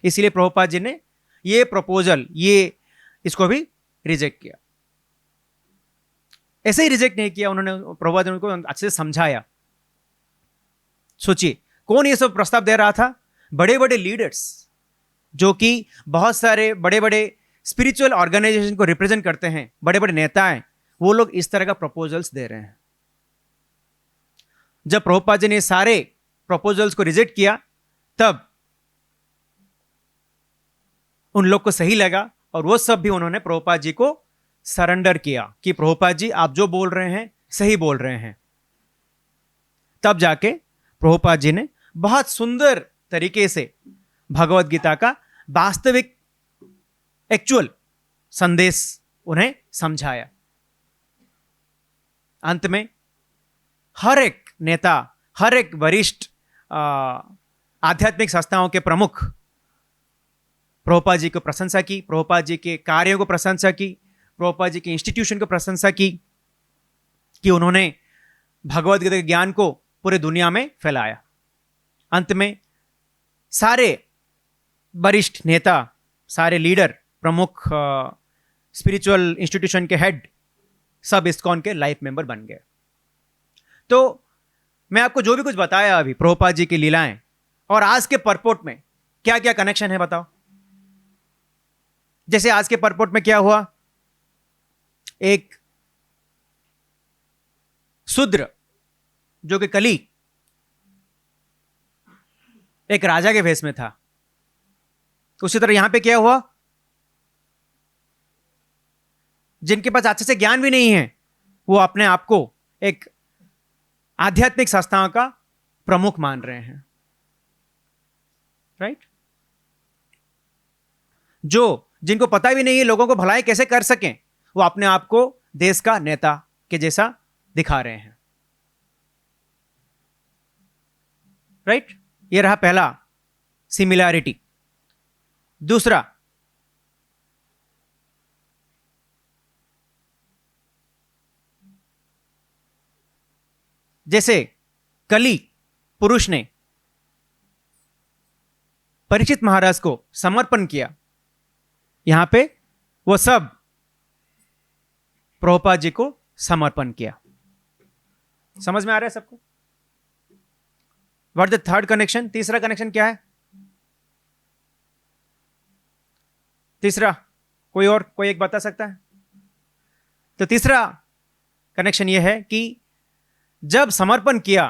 इसलिए प्रभुपाद जी ने ये प्रपोजल, इसको भी रिजेक्ट किया। ऐसे ही रिजेक्ट नहीं किया, उन्होंने प्रभुपाद ने उनको अच्छे से समझाया। सोचिए कौन ये सब प्रस्ताव दे रहा था? बड़े बड़े लीडर्स जो कि बहुत सारे बड़े बड़े स्पिरिचुअल ऑर्गेनाइजेशन को रिप्रेजेंट करते हैं, बड़े बड़े नेता हैं, वो लोग इस तरह का प्रपोजल्स दे रहे हैं। जब प्रभुपाद जी ने सारे प्रपोजल्स को रिजेक्ट किया तब उन लोग को सही लगा और वो सब भी उन्होंने प्रभुपाद जी को सरेंडर किया कि प्रभुपाद जी आप जो बोल रहे हैं सही बोल रहे हैं। तब जाके प्रभुपाद जी ने बहुत सुंदर तरीके से भगवत गीता का वास्तविक एक्चुअल संदेश उन्हें समझाया। अंत में हर एक नेता, हर एक वरिष्ठ आध्यात्मिक संस्थाओं के प्रमुख प्रभुपाद जी को प्रशंसा की, प्रभुपाद जी के कार्यों को प्रशंसा की, प्रभुपाद जी के इंस्टीट्यूशन को प्रशंसा की कि उन्होंने भगवद गीता के ज्ञान को पूरे दुनिया में फैलाया। अंत में सारे वरिष्ठ नेता, सारे लीडर, प्रमुख स्पिरिचुअल इंस्टीट्यूशन के हेड सब इस्कॉन के लाइफ मेंबर बन गए। तो मैं आपको जो भी कुछ बताया अभी प्रभुपाद जी की लीलाएं और आज के परपोर्ट में क्या क्या कनेक्शन है बताओ। जैसे आज के परपोर्ट में क्या हुआ, एक शूद्र जो कि कली एक राजा के वेश में था, उसी तरह यहां पे क्या हुआ, जिनके पास अच्छे से ज्ञान भी नहीं है वो अपने आप को एक आध्यात्मिक संस्थाओं का प्रमुख मान रहे हैं, राइट? जो जिनको पता भी नहीं है लोगों को भलाई कैसे कर सकें, वो अपने आप को देश का नेता के जैसा दिखा रहे हैं, राइट? ये रहा पहला सिमिलैरिटी। दूसरा, जैसे कली पुरुष ने परीक्षित महाराज को समर्पण किया, यहां पे वो सब प्रभुपाद जी को समर्पण किया। समझ में आ रहा है सबको? What the third connection? तीसरा कनेक्शन क्या है? तीसरा कोई एक बता सकता है? तो तीसरा कनेक्शन यह है कि जब समर्पण किया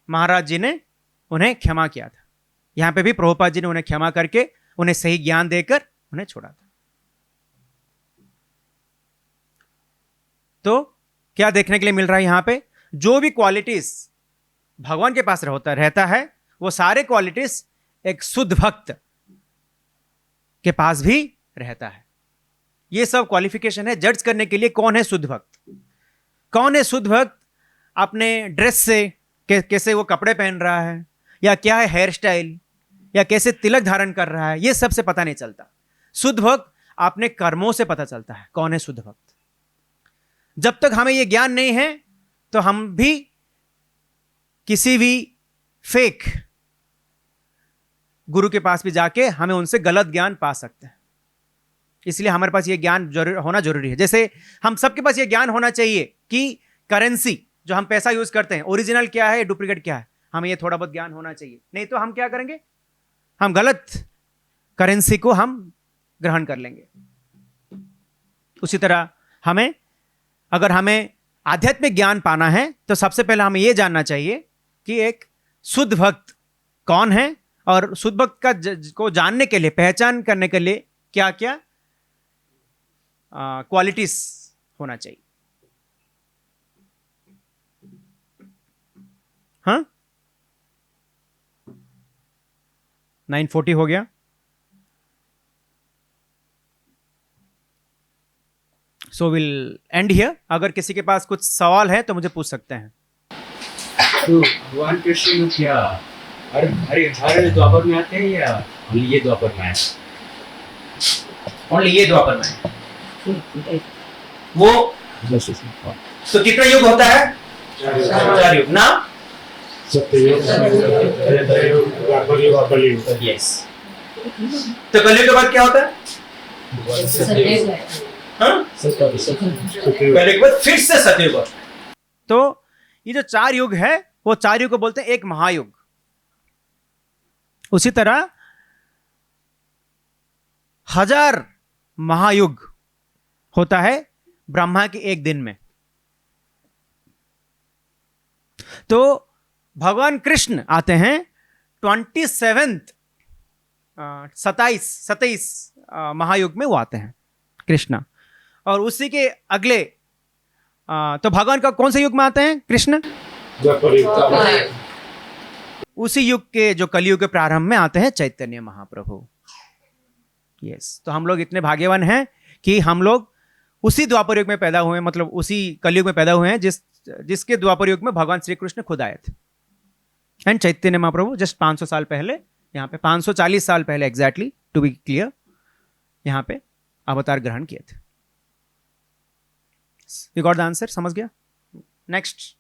महाराज जी ने उन्हें क्षमा किया था। यहां पे भी प्रभुपाद जी ने उन्हें क्षमा करके उन्हें सही ज्ञान देकर उन्हें छोड़ा था। तो क्या देखने के लिए मिल रहा है यहां पे? जो भी क्वालिटीज भगवान के पास रहता है वो सारे क्वालिटीज एक शुद्ध भक्त के पास भी रहता है। ये सब क्वालिफिकेशन है जज करने के लिए कौन है शुद्ध भक्त। कौन है शुद्ध भक्त? अपने ड्रेस से कैसे वो कपड़े पहन रहा है, या क्या है हेयर स्टाइल, या कैसे तिलक धारण कर रहा है, ये सबसे पता नहीं चलता। शुद्ध भक्त अपने कर्मों से पता चलता है कौन है शुद्ध भक्त। जब तक हमें ये ज्ञान नहीं है तो हम भी किसी भी फेक गुरु के पास भी जाके हमें उनसे गलत ज्ञान पा सकते हैं। इसलिए हमारे पास ये ज्ञान होना जरूरी है। जैसे हम सबके पास ये ज्ञान होना चाहिए कि करेंसी जो हम पैसा यूज करते हैं ओरिजिनल क्या है, डुप्लीकेट क्या है, हमें ये थोड़ा बहुत ज्ञान होना चाहिए। नहीं तो हम क्या करेंगे, हम गलत करेंसी को हम ग्रहण कर लेंगे। उसी तरह अगर हमें आध्यात्मिक ज्ञान पाना है तो सबसे पहले हमें यह जानना चाहिए कि एक शुद्ध भक्त कौन है, और शुद्ध भक्त को जानने के लिए, पहचान करने के लिए क्या क्या क्वालिटीज होना चाहिए। हाँ, 9:40 हो गया। So will and here. अगर किसी के पास कुछ सवाल है तो मुझे पूछ सकते हैं। तो भगवान कृष्ण क्या हर द्वापर में आते हैं या ओनली ये द्वापर में है? ओनली ये द्वापर में है। वो तो कितना युग होता है? 4 युग ना? सत्ययुग, त्रेतायुग, द्वापर युग, कलयुग। यस। तो कलयुग के बाद क्या होता है? हाँ? सतयुग पहले के बाद फिर से सतयुग। तो ये जो 4 युग है वो 4 युग को बोलते हैं एक महायुग। उसी तरह 1000 महायुग होता है ब्रह्मा के एक दिन में। तो भगवान कृष्ण आते हैं 27th 27 महायुग में वो आते हैं कृष्ण। और उसी के अगले तो भगवान का कौन से युग में आते हैं कृष्ण? द्वापर युग। उसी युग के जो कलयुग के प्रारंभ में आते हैं चैतन्य महाप्रभु। यस, तो हम लोग इतने भाग्यवान हैं कि हम लोग उसी द्वापर युग में पैदा हुए, मतलब उसी कलयुग में पैदा हुए हैं जिसके द्वापर युग में भगवान श्री कृष्ण खुद आए थे। एंड चैतन्य महाप्रभु जस्ट 500 साल पहले यहाँ पे, 540 साल पहले एग्जैक्टली टू बी क्लियर, यहाँ पे अवतार ग्रहण किए थे। You got the answer? समझ गया? नेक्स्ट,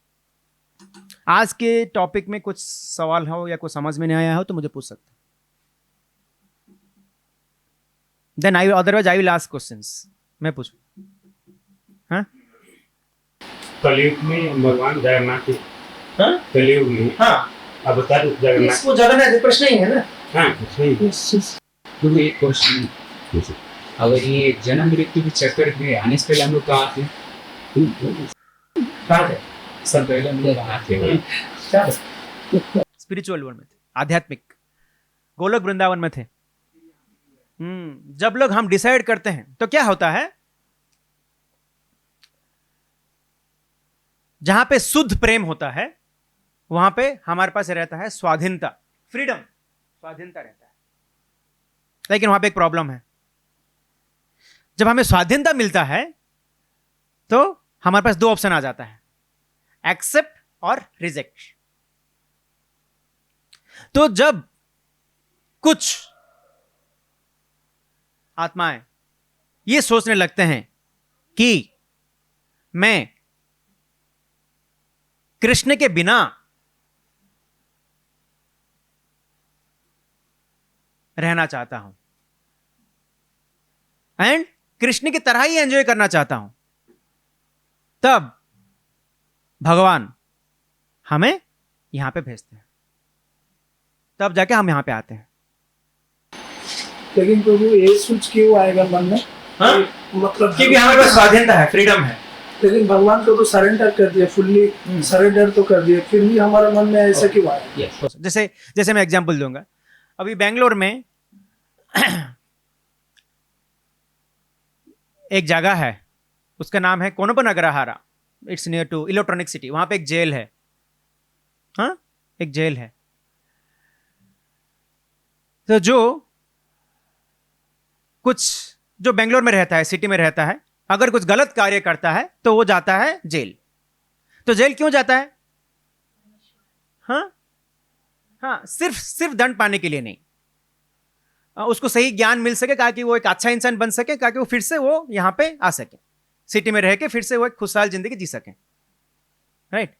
आज के टॉपिक में कुछ सवाल हो या कुछ समझ में नहीं आया हो तो मुझे पूछ सकते, then I otherwise I will ask questions. मैं पूछूं? हाँ, कलयुग में भगवान जगन्नाथ जी, हाँ? कलयुग में हाँ, अवतार जगन्नाथ। इसको जगन्नाथ प्रश्न ही है ना। हाँ, सही। तो एक क्वेश्चन, अगर ये जन्म मृत्यु के चक्कर में आने से पहले हम लोग कहाँ थे? कहाँ थे? सब पहले हम लोग कहाँ थे? स्पिरिचुअल वर्ल्ड में थे, आध्यात्मिक गोलोक वृंदावन में थे। जब लोग हम डिसाइड करते हैं तो क्या होता है, जहां पे शुद्ध प्रेम होता है वहां पे हमारे पास रहता है स्वाधीनता, फ्रीडम, स्वाधीनता रहता है। लेकिन वहां पे एक प्रॉब्लम है, जब हमें स्वाधीनता मिलता है तो हमारे पास 2 ऑप्शन आ जाता है, एक्सेप्ट और रिजेक्ट। तो जब कुछ आत्माएं ये सोचने लगते हैं कि मैं कृष्ण के बिना रहना चाहता हूं एंड कृष्ण की तरह ही एंजॉय करना चाहता हूं, तब भगवान हमें यहां पे भेजते हैं, तब जाके हम यहां पे आते हैं। लेकिन प्रभु ये सोच क्यों आएगा मन में? हाँ? मतलब क्योंकि हमारे पास स्वाधीनता है, फ्रीडम है। लेकिन भगवान को तो सरेंडर कर दिया, फुल्ली सरेंडर तो कर दिया, फिर भी हमारे मन में ऐसा क्यों आया? जैसे जैसे मैं एग्जांपल दूंगा, अभी बेंगलोर में एक जगह है, उसका नाम है Konappana Agrahara, it's near to electronic city. वहां पे एक जेल है, हाँ, एक जेल है। तो जो बेंगलोर में रहता है, सिटी में रहता है, अगर कुछ गलत कार्य करता है तो वो जाता है जेल। तो जेल क्यों जाता है? हाँ हाँ, सिर्फ दंड पाने के लिए नहीं, उसको सही ज्ञान मिल सके, ताकि वो एक अच्छा इंसान बन सके, ताकि वो फिर से वो यहां पे आ सके, सिटी में रह के फिर से वो एक खुशहाल जिंदगी जी सके, राइट?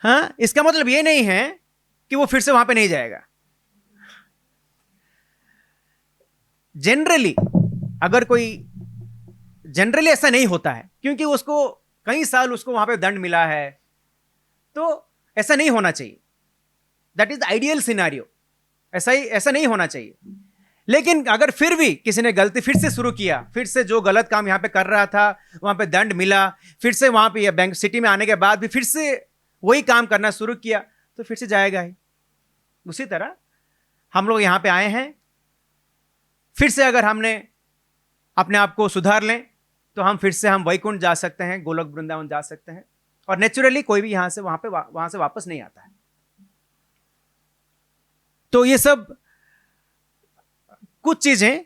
हाँ, इसका मतलब ये नहीं है कि वो फिर से वहां पे नहीं जाएगा। जनरली ऐसा नहीं होता है, क्योंकि उसको कई साल उसको वहां पे दंड मिला है, तो ऐसा नहीं होना चाहिए। That is the ideal scenario, ऐसा नहीं होना चाहिए। लेकिन अगर फिर भी किसी ने गलती फिर से शुरू किया, फिर से जो गलत काम यहां पे कर रहा था वहां पे दंड मिला, फिर से वहां पे बैंक सिटी में आने के बाद भी फिर से वही काम करना शुरू किया, तो फिर से जाएगा ही। उसी तरह हम लोग यहां पे आए हैं, फिर से अगर हमने अपने आप को सुधार लें तो हम फिर से वैकुंठ जा सकते हैं, गोलोक वृंदावन जा सकते हैं, और नेचुरली कोई भी यहां से वहां से वापस नहीं आता है। तो ये सब कुछ चीजें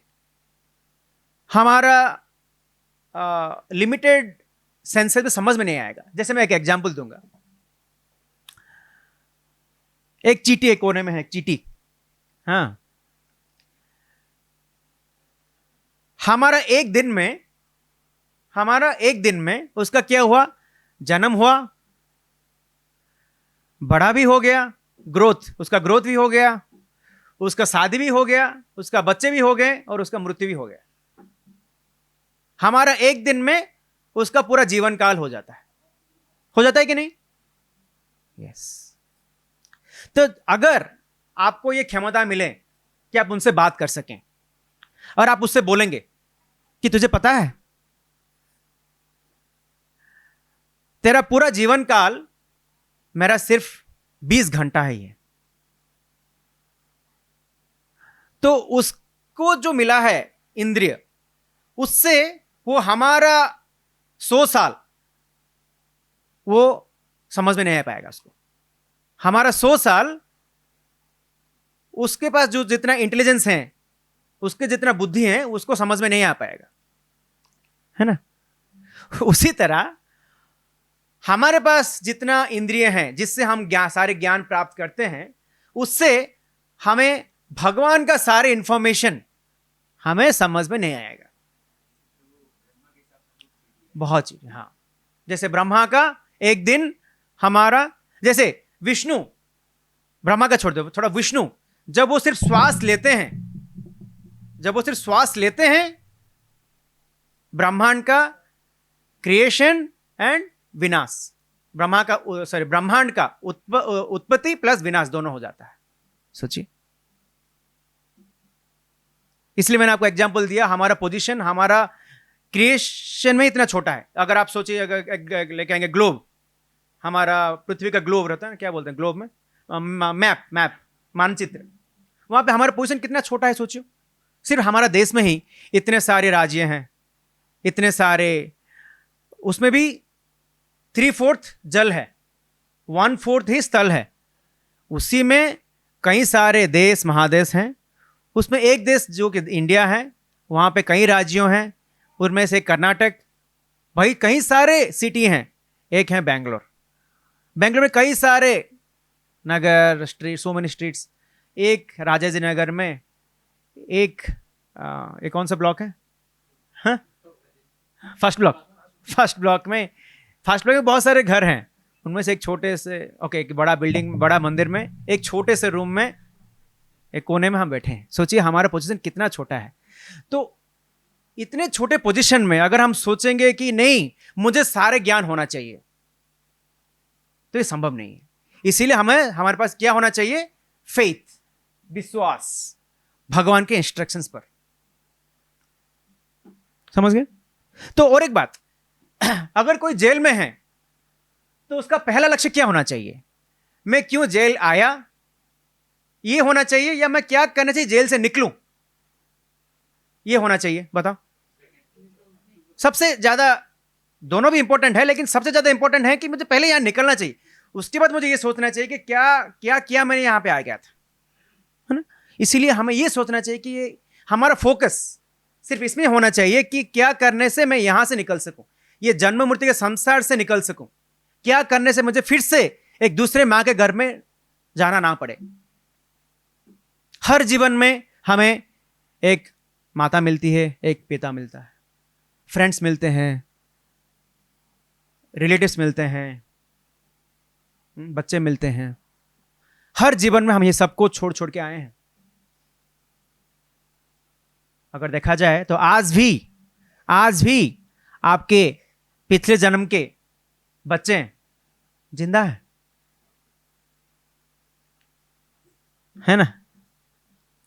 हमारा लिमिटेड सेंस में समझ में नहीं आएगा। जैसे मैं एक एग्जांपल दूंगा, एक चींटी एक कोने में है, एक चींटी, हाँ, हमारा एक दिन में उसका क्या हुआ, जन्म हुआ, बड़ा भी हो गया, उसका ग्रोथ भी हो गया, उसका शादी भी हो गया, उसका बच्चे भी हो गए, और उसका मृत्यु भी हो गया। हमारा एक दिन में उसका पूरा जीवन काल हो जाता है कि नहीं? यस। तो अगर आपको यह क्षमता मिले कि आप उनसे बात कर सकें और आप उससे बोलेंगे कि तुझे पता है तेरा पूरा जीवन काल मेरा सिर्फ 20 घंटा है ये, तो उसको जो मिला है इंद्रिय, उससे वो हमारा 100 साल वो समझ में नहीं आ पाएगा उसको। हमारा 100 साल उसके पास जो जितना इंटेलिजेंस है, उसके जितना बुद्धि है, उसको समझ में नहीं आ पाएगा, है ना? उसी तरह हमारे पास जितना इंद्रिय हैं, जिससे हम सारे ज्ञान प्राप्त करते हैं, उससे हमें भगवान का सारे इंफॉर्मेशन हमें समझ में नहीं आएगा। बहुत चीज, हाँ। जैसे ब्रह्मा का एक दिन हमारा, जैसे विष्णु, ब्रह्मा का छोड़ दो, थोड़ा विष्णु, जब वो सिर्फ श्वास लेते हैं, ब्रह्मांड का क्रिएशन एंड विनाश, ब्रह्मांड का उत्पत्ति प्लस विनाश दोनों हो जाता है। सोचिए, इसलिए मैंने आपको एग्जांपल दिया, हमारा पोजीशन हमारा क्रिएशन में इतना छोटा है। अगर आप सोचिए, अगर लेके आएंगे ग्लोब, हमारा पृथ्वी का ग्लोब रहता है, क्या बोलते हैं ग्लोब में, मैप मानचित्र, वहां पे हमारा पोजीशन कितना छोटा है। सोचियो, सिर्फ हमारा देश में ही इतने सारे राज्य हैं, इतने सारे, उसमें भी 3/4 जल है, 1/4 ही स्थल है। उसी में कई सारे देश महादेश हैं, उसमें एक देश जो कि इंडिया है, वहाँ पे कई राज्यों हैं, उनमें से कर्नाटक, भाई कई सारे सिटी हैं, एक है बेंगलोर में कई सारे नगर, स्ट्रीट, सो मेनी स्ट्रीट्स। एक राजाजी नगर में एक कौन सा ब्लॉक है, हाँ? फर्स्ट ब्लॉक में बहुत सारे घर हैं, उनमें से एक छोटे से, एक बड़ा बिल्डिंग, बड़ा मंदिर में एक छोटे से रूम में एक कोने में हम बैठे हैं। सोचिए हमारा पोजीशन कितना छोटा है। तो इतने छोटे पोजीशन में अगर हम सोचेंगे कि नहीं मुझे सारे ज्ञान होना चाहिए, तो ये संभव नहीं है। इसीलिए हमारे पास क्या होना चाहिए? फेथ, विश्वास भगवान के इंस्ट्रक्शंस पर। समझ गए? तो और एक बात, अगर कोई जेल में है तो उसका पहला लक्ष्य क्या होना चाहिए? मैं क्यों जेल आया, ये होना चाहिए, या मैं क्या करना चाहिए जेल से निकलूं, ये होना चाहिए? बताओ। सबसे ज्यादा, दोनों भी इंपॉर्टेंट है, लेकिन सबसे ज्यादा इंपॉर्टेंट है कि मुझे पहले यहां निकलना चाहिए, उसके बाद मुझे ये सोचना चाहिए कि क्या किया मैंने यहां पे आ गया था, है ना? इसीलिए हमें ये सोचना चाहिए कि ये हमारा फोकस सिर्फ इसमें होना चाहिए कि क्या करने से मैं यहां से निकल सकूं, ये जन्म मृत्यु के संसार से निकल सकूं, क्या करने से मुझे फिर से एक दूसरे मां के घर में जाना ना पड़े। हर जीवन में हमें एक माता मिलती है, एक पिता मिलता है, फ्रेंड्स मिलते हैं, रिलेटिव्स मिलते हैं, बच्चे मिलते हैं। हर जीवन में हम ये सबको छोड़ छोड़ के आए हैं। अगर देखा जाए तो आज भी आपके पिछले जन्म के बच्चे जिंदा है ना?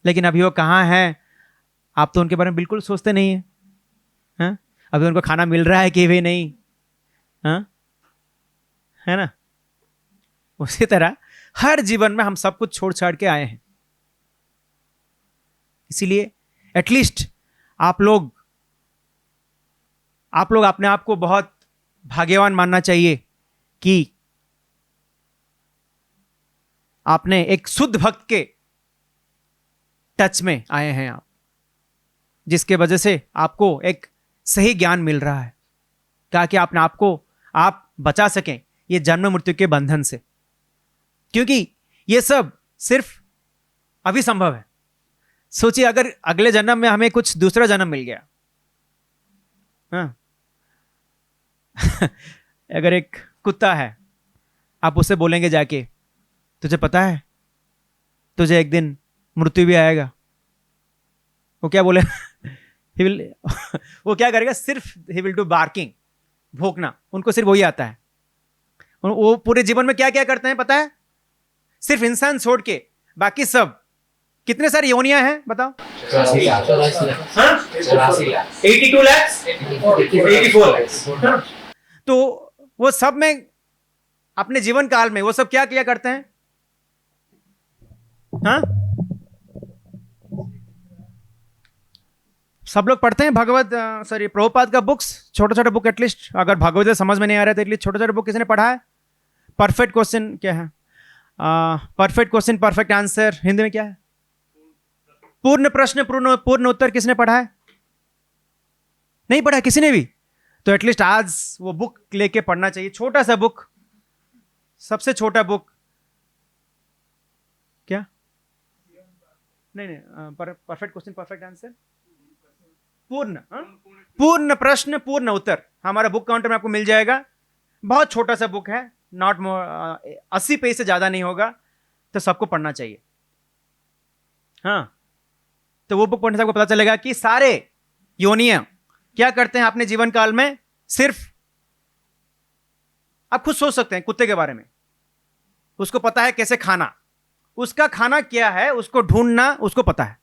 लेकिन अभी वो कहाँ हैं, आप तो उनके बारे में बिल्कुल सोचते नहीं है, हाँ? अभी उनको खाना मिल रहा है कि भी नहीं, हाँ? है ना? उसी तरह हर जीवन में हम सब कुछ छोड़ छाड़ के आए हैं। इसीलिए एटलीस्ट आप लोग अपने आप को बहुत भाग्यवान मानना चाहिए कि आपने एक शुद्ध भक्त के टच में आए हैं आप, जिसके वजह से आपको एक सही ज्ञान मिल रहा है, ताकि अपने आप को आप बचा सकें ये जन्म मृत्यु के बंधन से। क्योंकि ये सब सिर्फ अभी संभव है। सोचिए अगर अगले जन्म में हमें कुछ दूसरा जन्म मिल गया, हाँ? अगर एक कुत्ता है, आप उससे बोलेंगे जाके, तुझे पता है तुझे एक दिन मृत्यु भी आएगा, वो क्या बोले? ही विल वो क्या करेगा, सिर्फ ही विल डू बार्किंग, भौंकना, उनको सिर्फ वही आता है। वो पूरे जीवन में क्या क्या करते हैं पता है? सिर्फ इंसान छोड़ के बाकी सब, कितने सारी योनियां हैं बताओ? 84 लाख 82 lakhs 84 lakhs। तो वो सब में अपने जीवन काल में वो सब क्या क्या करते हैं? हाँ, सब लोग पढ़ते हैं भगवत प्रभुपाद का बुक्स, छोटा छोटा बुक एटलीस्ट। अगर भगवत समझ में नहीं आ रहा है तो एटलीस्ट छोटा छोटा बुक किसने पढ़ा है? परफेक्ट क्वेश्चन क्या है? Perfect question perfect answer, Hindi में क्या है? पूर्ण प्रश्न पूर्ण उत्तर किसने पढ़ा है? नहीं पढ़ा किसी ने भी? तो एटलीस्ट आज वो बुक लेके पढ़ना चाहिए, छोटा सा बुक, सबसे छोटा बुक। क्या? नहीं, परफेक्ट क्वेश्चन परफेक्ट आंसर, पूर्ण प्रश्न पूर्ण उत्तर, हमारा बुक काउंटर में आपको मिल जाएगा। बहुत छोटा सा बुक है, नॉट मोर, 80 पेज से ज्यादा नहीं होगा, तो सबको पढ़ना चाहिए। हाँ, तो वो बुक पढ़ने से आपको पता चलेगा कि सारे योनियां क्या करते हैं अपने जीवन काल में। सिर्फ आप खुद सोच सकते हैं कुत्ते के बारे में, उसको पता है कैसे खाना, उसका खाना क्या है उसको ढूंढना उसको पता है।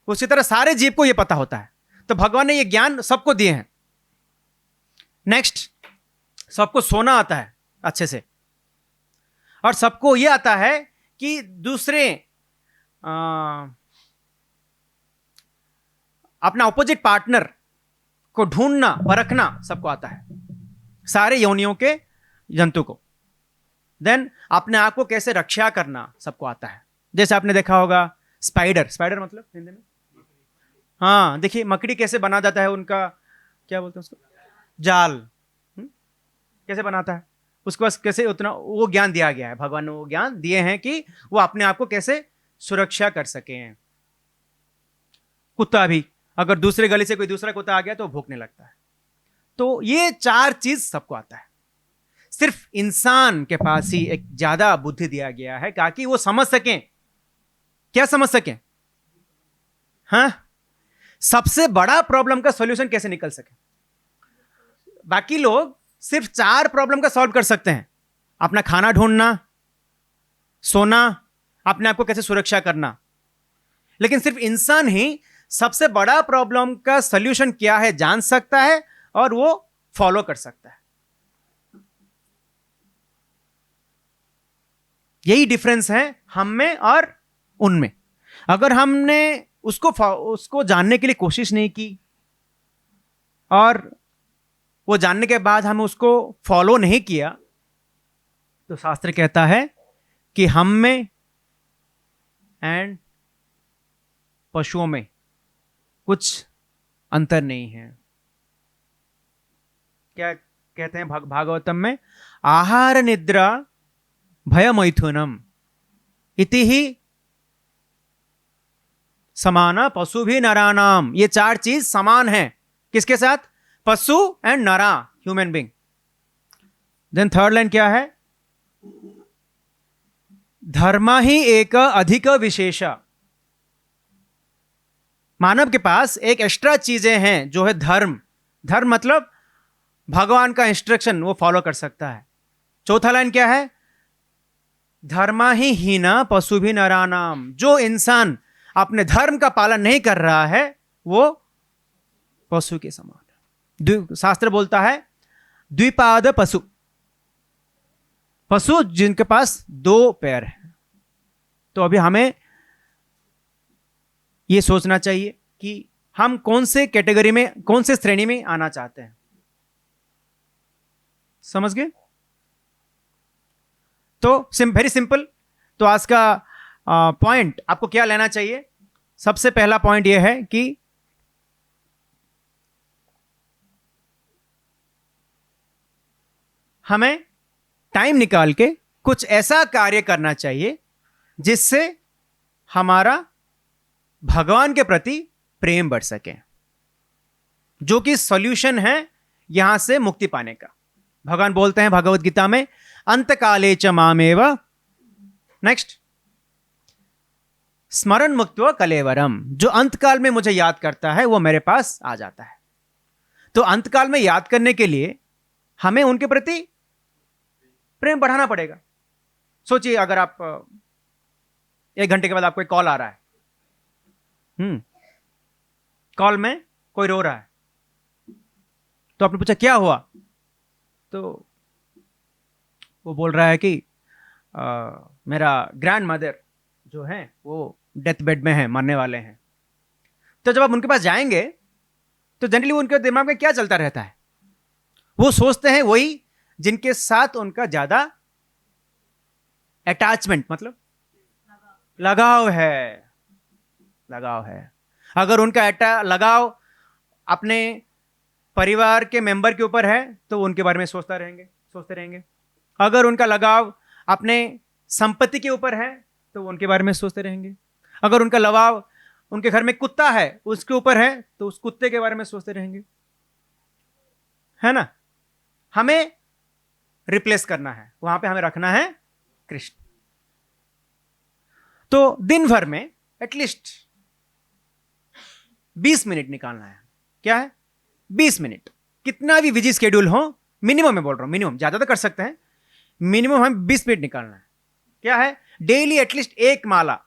उसी तरह सारे जीव को यह पता होता है। तो भगवान ने यह ज्ञान सबको दिए हैं। नेक्स्ट, सबको सोना आता है अच्छे से, और सबको यह आता है कि दूसरे अपना ऑपोजिट पार्टनर को ढूंढना परखना सबको आता है, सारे योनियों के जंतु को। देन अपने आप को कैसे रक्षा करना सबको आता है। जैसे आपने देखा होगा स्पाइडर मतलब हिंदी में, हाँ देखिए मकड़ी कैसे बना जाता है, उनका क्या बोलते हैं उसको, जाल कैसे बनाता है, उसके पास कैसे उतना वो ज्ञान दिया गया है। भगवान ने वो ज्ञान दिए हैं कि वो अपने आप को कैसे सुरक्षा कर सके। कुत्ता भी अगर दूसरे गली से कोई दूसरा कुत्ता आ गया तो भौंकने लगता है। तो ये 4 चीज सबको आता है। सिर्फ इंसान के पास ही एक ज्यादा बुद्धि दिया गया है ताकि वो समझ सकें। क्या समझ सकें? हाँ, सबसे बड़ा प्रॉब्लम का सॉल्यूशन कैसे निकल सके। बाकी लोग सिर्फ 4 प्रॉब्लम का सॉल्व कर सकते हैं, अपना खाना ढूंढना, सोना, अपने आप को कैसे सुरक्षा करना। लेकिन सिर्फ इंसान ही सबसे बड़ा प्रॉब्लम का सॉल्यूशन क्या है जान सकता है और वो फॉलो कर सकता है। यही डिफरेंस है हम में और उनमें। अगर हमने उसको जानने के लिए कोशिश नहीं की और वो जानने के बाद हम उसको फॉलो नहीं किया, तो शास्त्र कहता है कि हम में एंड पशुओं में कुछ अंतर नहीं है। क्या कहते हैं भागवतम में, आहार निद्रा भय मैथुनम इति ही समाना पशु भी नरानाम। ये 4 चीज समान है किसके साथ? पशु एंड नरा, human being. Then third line क्या है? धर्म ही एक अधिक विशेष। मानव के पास एक एक्स्ट्रा चीजें हैं जो है धर्म। धर्म मतलब भगवान का इंस्ट्रक्शन वो फॉलो कर सकता है। चौथा लाइन क्या है? धर्म ही हीना पशु भी नरानाम। जो इंसान अपने धर्म का पालन नहीं कर रहा है वो पशु के समान है। शास्त्र बोलता है द्विपाद पशु, पशु जिनके पास 2 पैर हैं। तो अभी हमें यह सोचना चाहिए कि हम कौन से कैटेगरी में, कौन से श्रेणी में आना चाहते हैं। समझ गए? तो वेरी सिंपल। तो आज का पॉइंट आपको क्या लेना चाहिए? सबसे पहला पॉइंट यह है कि हमें टाइम निकाल के कुछ ऐसा कार्य करना चाहिए जिससे हमारा भगवान के प्रति प्रेम बढ़ सके, जो कि सॉल्यूशन है यहां से मुक्ति पाने का। भगवान बोलते हैं भगवत गीता में, अंतकाले च मामेव, नेक्स्ट, स्मरण मुक्त्वा कलेवरम, जो अंतकाल में मुझे याद करता है वो मेरे पास आ जाता है। तो अंतकाल में याद करने के लिए हमें उनके प्रति प्रेम बढ़ाना पड़ेगा। सोचिए, अगर आप 1 घंटे के बाद आपको एक कॉल आ रहा है, कॉल में कोई रो रहा है, तो आपने पूछा क्या हुआ, तो वो बोल रहा है कि मेरा ग्रैंड मदर जो है वो डेथ बेड में है, मरने वाले हैं। तो जब आप उनके पास जाएंगे तो जनरली उनके दिमाग में क्या चलता रहता है? वो सोचते हैं वही जिनके साथ उनका ज्यादा अटैचमेंट, मतलब लगाव है। अगर उनका लगाव अपने परिवार के मेंबर के ऊपर है तो उनके बारे में सोचते रहेंगे। अगर उनका लगाव अपने संपत्ति के ऊपर है तो उनके बारे में सोचते रहेंगे। अगर उनका लगाव उनके घर में कुत्ता है उसके ऊपर है तो उस कुत्ते के बारे में सोचते रहेंगे, है ना। हमें रिप्लेस करना है, वहां पे हमें रखना है कृष्ण। तो दिन भर में एटलीस्ट 20 मिनट निकालना है। क्या है? 20 मिनट। कितना भी बिजी स्केड्यूल हो, मिनिमम मैं बोल रहा हूं, मिनिमम, ज्यादा तो कर सकते हैं, मिनिमम हमें 20 मिनट निकालना है। क्या है? डेली एटलीस्ट 1 माला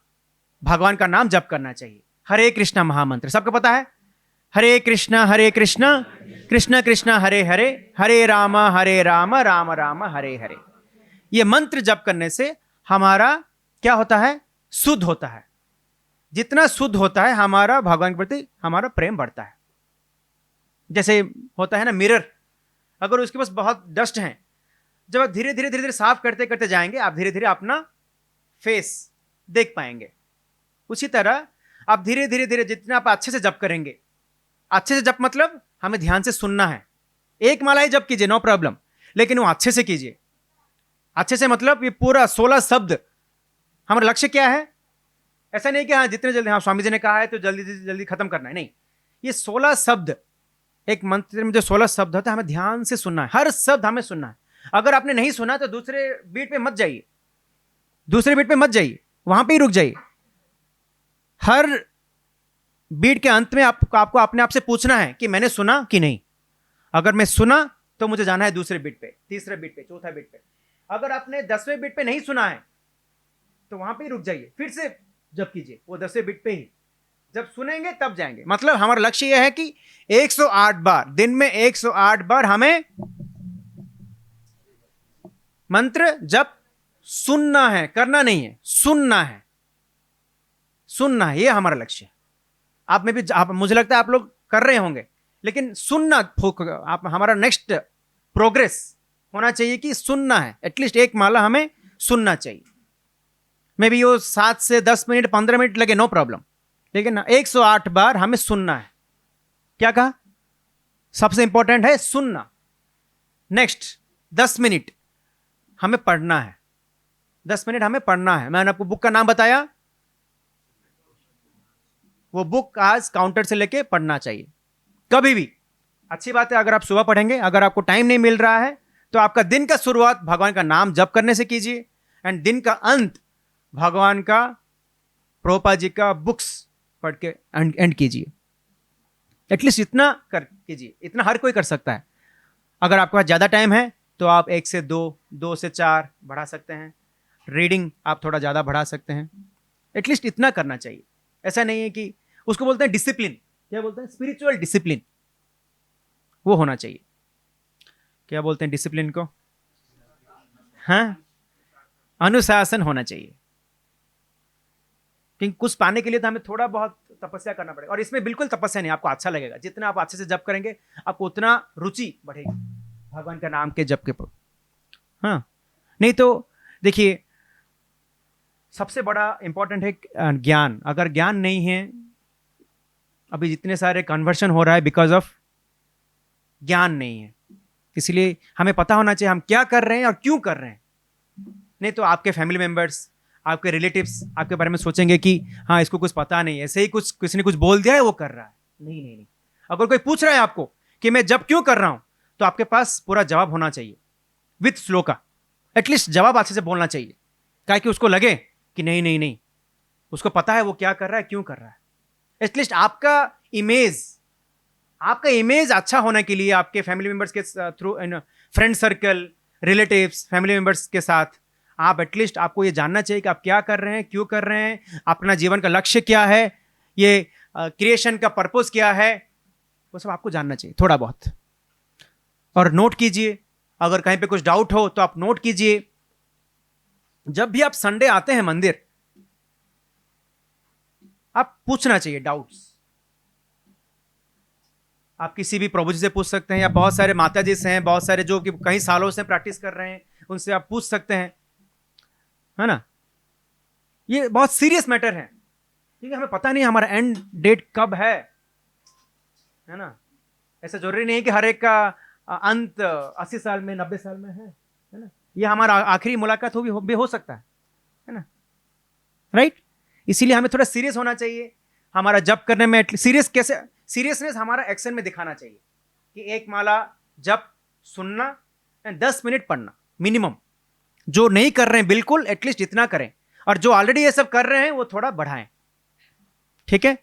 भगवान का नाम जप करना चाहिए। हरे कृष्णा महामंत्र सबको पता है, हरे कृष्णा कृष्ण कृष्ण हरे हरे, हरे राम राम राम हरे हरे। ये मंत्र जप करने से हमारा क्या होता है? शुद्ध होता है। जितना शुद्ध होता है हमारा भगवान के प्रति हमारा प्रेम बढ़ता है। जैसे होता है ना मिरर, अगर उसके पास बहुत डस्ट है, जब आप धीरे धीरे साफ करते करते जाएंगे आप धीरे धीरे अपना फेस देख पाएंगे। उसी तरह आप धीरे धीरे जितना आप अच्छे से जप करेंगे, अच्छे से जप मतलब हमें ध्यान से सुनना है। 1 माला ही जप कीजिए, नो प्रॉब्लम, लेकिन वो अच्छे से कीजिए। अच्छे से मतलब ये पूरा 16 शब्द। हमारा लक्ष्य क्या है? ऐसा नहीं कि हाँ जितने जल्दी, हाँ स्वामी जी ने कहा है तो जल्दी जल्दी खत्म करना है, नहीं। ये 16 शब्द, एक मंत्र में जो 16 शब्द होता है हमें ध्यान से सुनना है, हर शब्द हमें सुनना है। अगर आपने नहीं सुना तो दूसरे बीट पे मत जाइए, वहां पे ही रुक जाइए। हर बीट के अंत में आपको अपने आप से पूछना है कि मैंने सुना कि नहीं। अगर मैं सुना तो मुझे जाना है दूसरे बीट पे, तीसरे बीट पे, चौथा बीट पे। अगर आपने 10वें बीट पे नहीं सुना है तो वहां पे ही रुक जाइए, फिर से जप कीजिए वो 10वें बीट पे ही। जब सुनेंगे तब जाएंगे। मतलब हमारा लक्ष्य यह है कि 108 बार, दिन में 108 बार हमें मंत्र जप सुनना है, करना नहीं है, सुनना है। ये हमारा लक्ष्य है। आप में भी, मुझे लगता है आप लोग कर रहे होंगे, लेकिन सुनना आप, हमारा नेक्स्ट प्रोग्रेस होना चाहिए कि सुनना है। एटलीस्ट 1 माला हमें सुनना चाहिए। मे बी वो 7 से 10 मिनट 15 मिनट लगे, नो प्रॉब्लम, लेकिन 108 बार हमें सुनना है। क्या कहा? सबसे इंपॉर्टेंट है सुनना। नेक्स्ट 10 मिनट हमें पढ़ना है, 10 मिनट हमें पढ़ना है। मैंने आपको बुक का नाम बताया, वो बुक आज काउंटर से लेके पढ़ना चाहिए कभी भी। अच्छी बात है अगर आप सुबह पढ़ेंगे। अगर आपको टाइम नहीं मिल रहा है तो आपका दिन का शुरुआत भगवान का नाम जप करने से कीजिए, एंड दिन का अंत भगवान का, प्रभुपाद जी का बुक्स पढ़ के एंड कीजिए। एटलीस्ट इतना कीजिए, इतना हर कोई कर सकता है। अगर आपके पास ज़्यादा टाइम है तो आप 1 से 2, 2 से 4 बढ़ा सकते हैं। रीडिंग आप थोड़ा ज़्यादा बढ़ा सकते हैं। एटलीस्ट इतना करना चाहिए। ऐसा नहीं है कि, उसको बोलते हैं डिसिप्लिन, क्या बोलते हैं? स्पिरिचुअल डिसिप्लिन, वो होना चाहिए। क्या बोलते हैं डिसिप्लिन को? हाँ, अनुशासन होना चाहिए। क्योंकि कुछ पाने के लिए तो हमें थोड़ा बहुत तपस्या करना पड़ेगा, और इसमें बिल्कुल तपस्या नहीं, आपको अच्छा लगेगा। जितना आप अच्छे से जप करेंगे आपको उतना रुचि बढ़ेगी भगवान का नाम के जप के पर। हाँ, नहीं तो देखिए सबसे बड़ा इंपॉर्टेंट है ज्ञान। अगर ज्ञान नहीं है, अभी जितने सारे कन्वर्शन हो रहा है बिकॉज ऑफ ज्ञान नहीं है। इसलिए हमें पता होना चाहिए हम क्या कर रहे हैं और क्यों कर रहे हैं। नहीं तो आपके फैमिली मेंबर्स, आपके रिलेटिव्स आपके बारे में सोचेंगे कि हाँ इसको कुछ पता नहीं, ऐसे ही कुछ किसी ने कुछ बोल दिया है वो कर रहा है। नहीं। अगर कोई पूछ रहा है आपको कि मैं जब क्यों कर रहा हूं, तो आपके पास पूरा जवाब होना चाहिए विथ श्लोका। एटलीस्ट जवाब अच्छे से बोलना चाहिए, ताकि उसको लगे कि नहीं, उसको पता है वो क्या कर रहा है, क्यों कर रहा है। एटलीस्ट आपका इमेज अच्छा होने के लिए आपके फैमिली मेंबर्स के through, friend circle, relatives, family members के साथ आप एटलीस्ट आपको ये जानना चाहिए कि आप क्या कर रहे हैं, क्यों कर रहे हैं, अपना जीवन का लक्ष्य क्या है, ये क्रिएशन का पर्पस क्या है, वो सब आपको जानना चाहिए थोड़ा बहुत। और नोट कीजिए, अगर कहीं पे कुछ डाउट हो तो आप नोट कीजिए। जब भी आप संडे आते हैं मंदिर, आप पूछना चाहिए डाउट्स। आप किसी भी प्रभु जी से पूछ सकते हैं, या बहुत सारे माता जी से हैं, बहुत सारे जो कि कई सालों से प्रैक्टिस कर रहे हैं, उनसे आप पूछ सकते हैं, है ना। ये बहुत सीरियस मैटर है, क्योंकि हमें पता नहीं हमारा एंड डेट कब है ना। ऐसा जरूरी नहीं है कि हर एक का अंत 80 साल में, 90 साल में है ना। ये हमारा आखिरी मुलाकात भी हो सकता है ना, राइट। इसीलिए हमें थोड़ा सीरियस होना चाहिए। हमारा जप करने में सीरियसनेस हमारा एक्शन में दिखाना चाहिए कि एक माला जप सुनना, 10 मिनट पढ़ना मिनिमम। जो नहीं कर रहे हैं बिल्कुल एटलीस्ट इतना करें, और जो ऑलरेडी ये सब कर रहे हैं वो थोड़ा बढ़ाएं, ठीक है।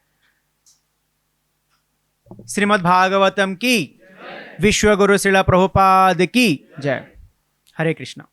श्रीमद् भागवतम की, विश्व गुरु श्रील प्रभुपाद की जय। हरे कृष्णा।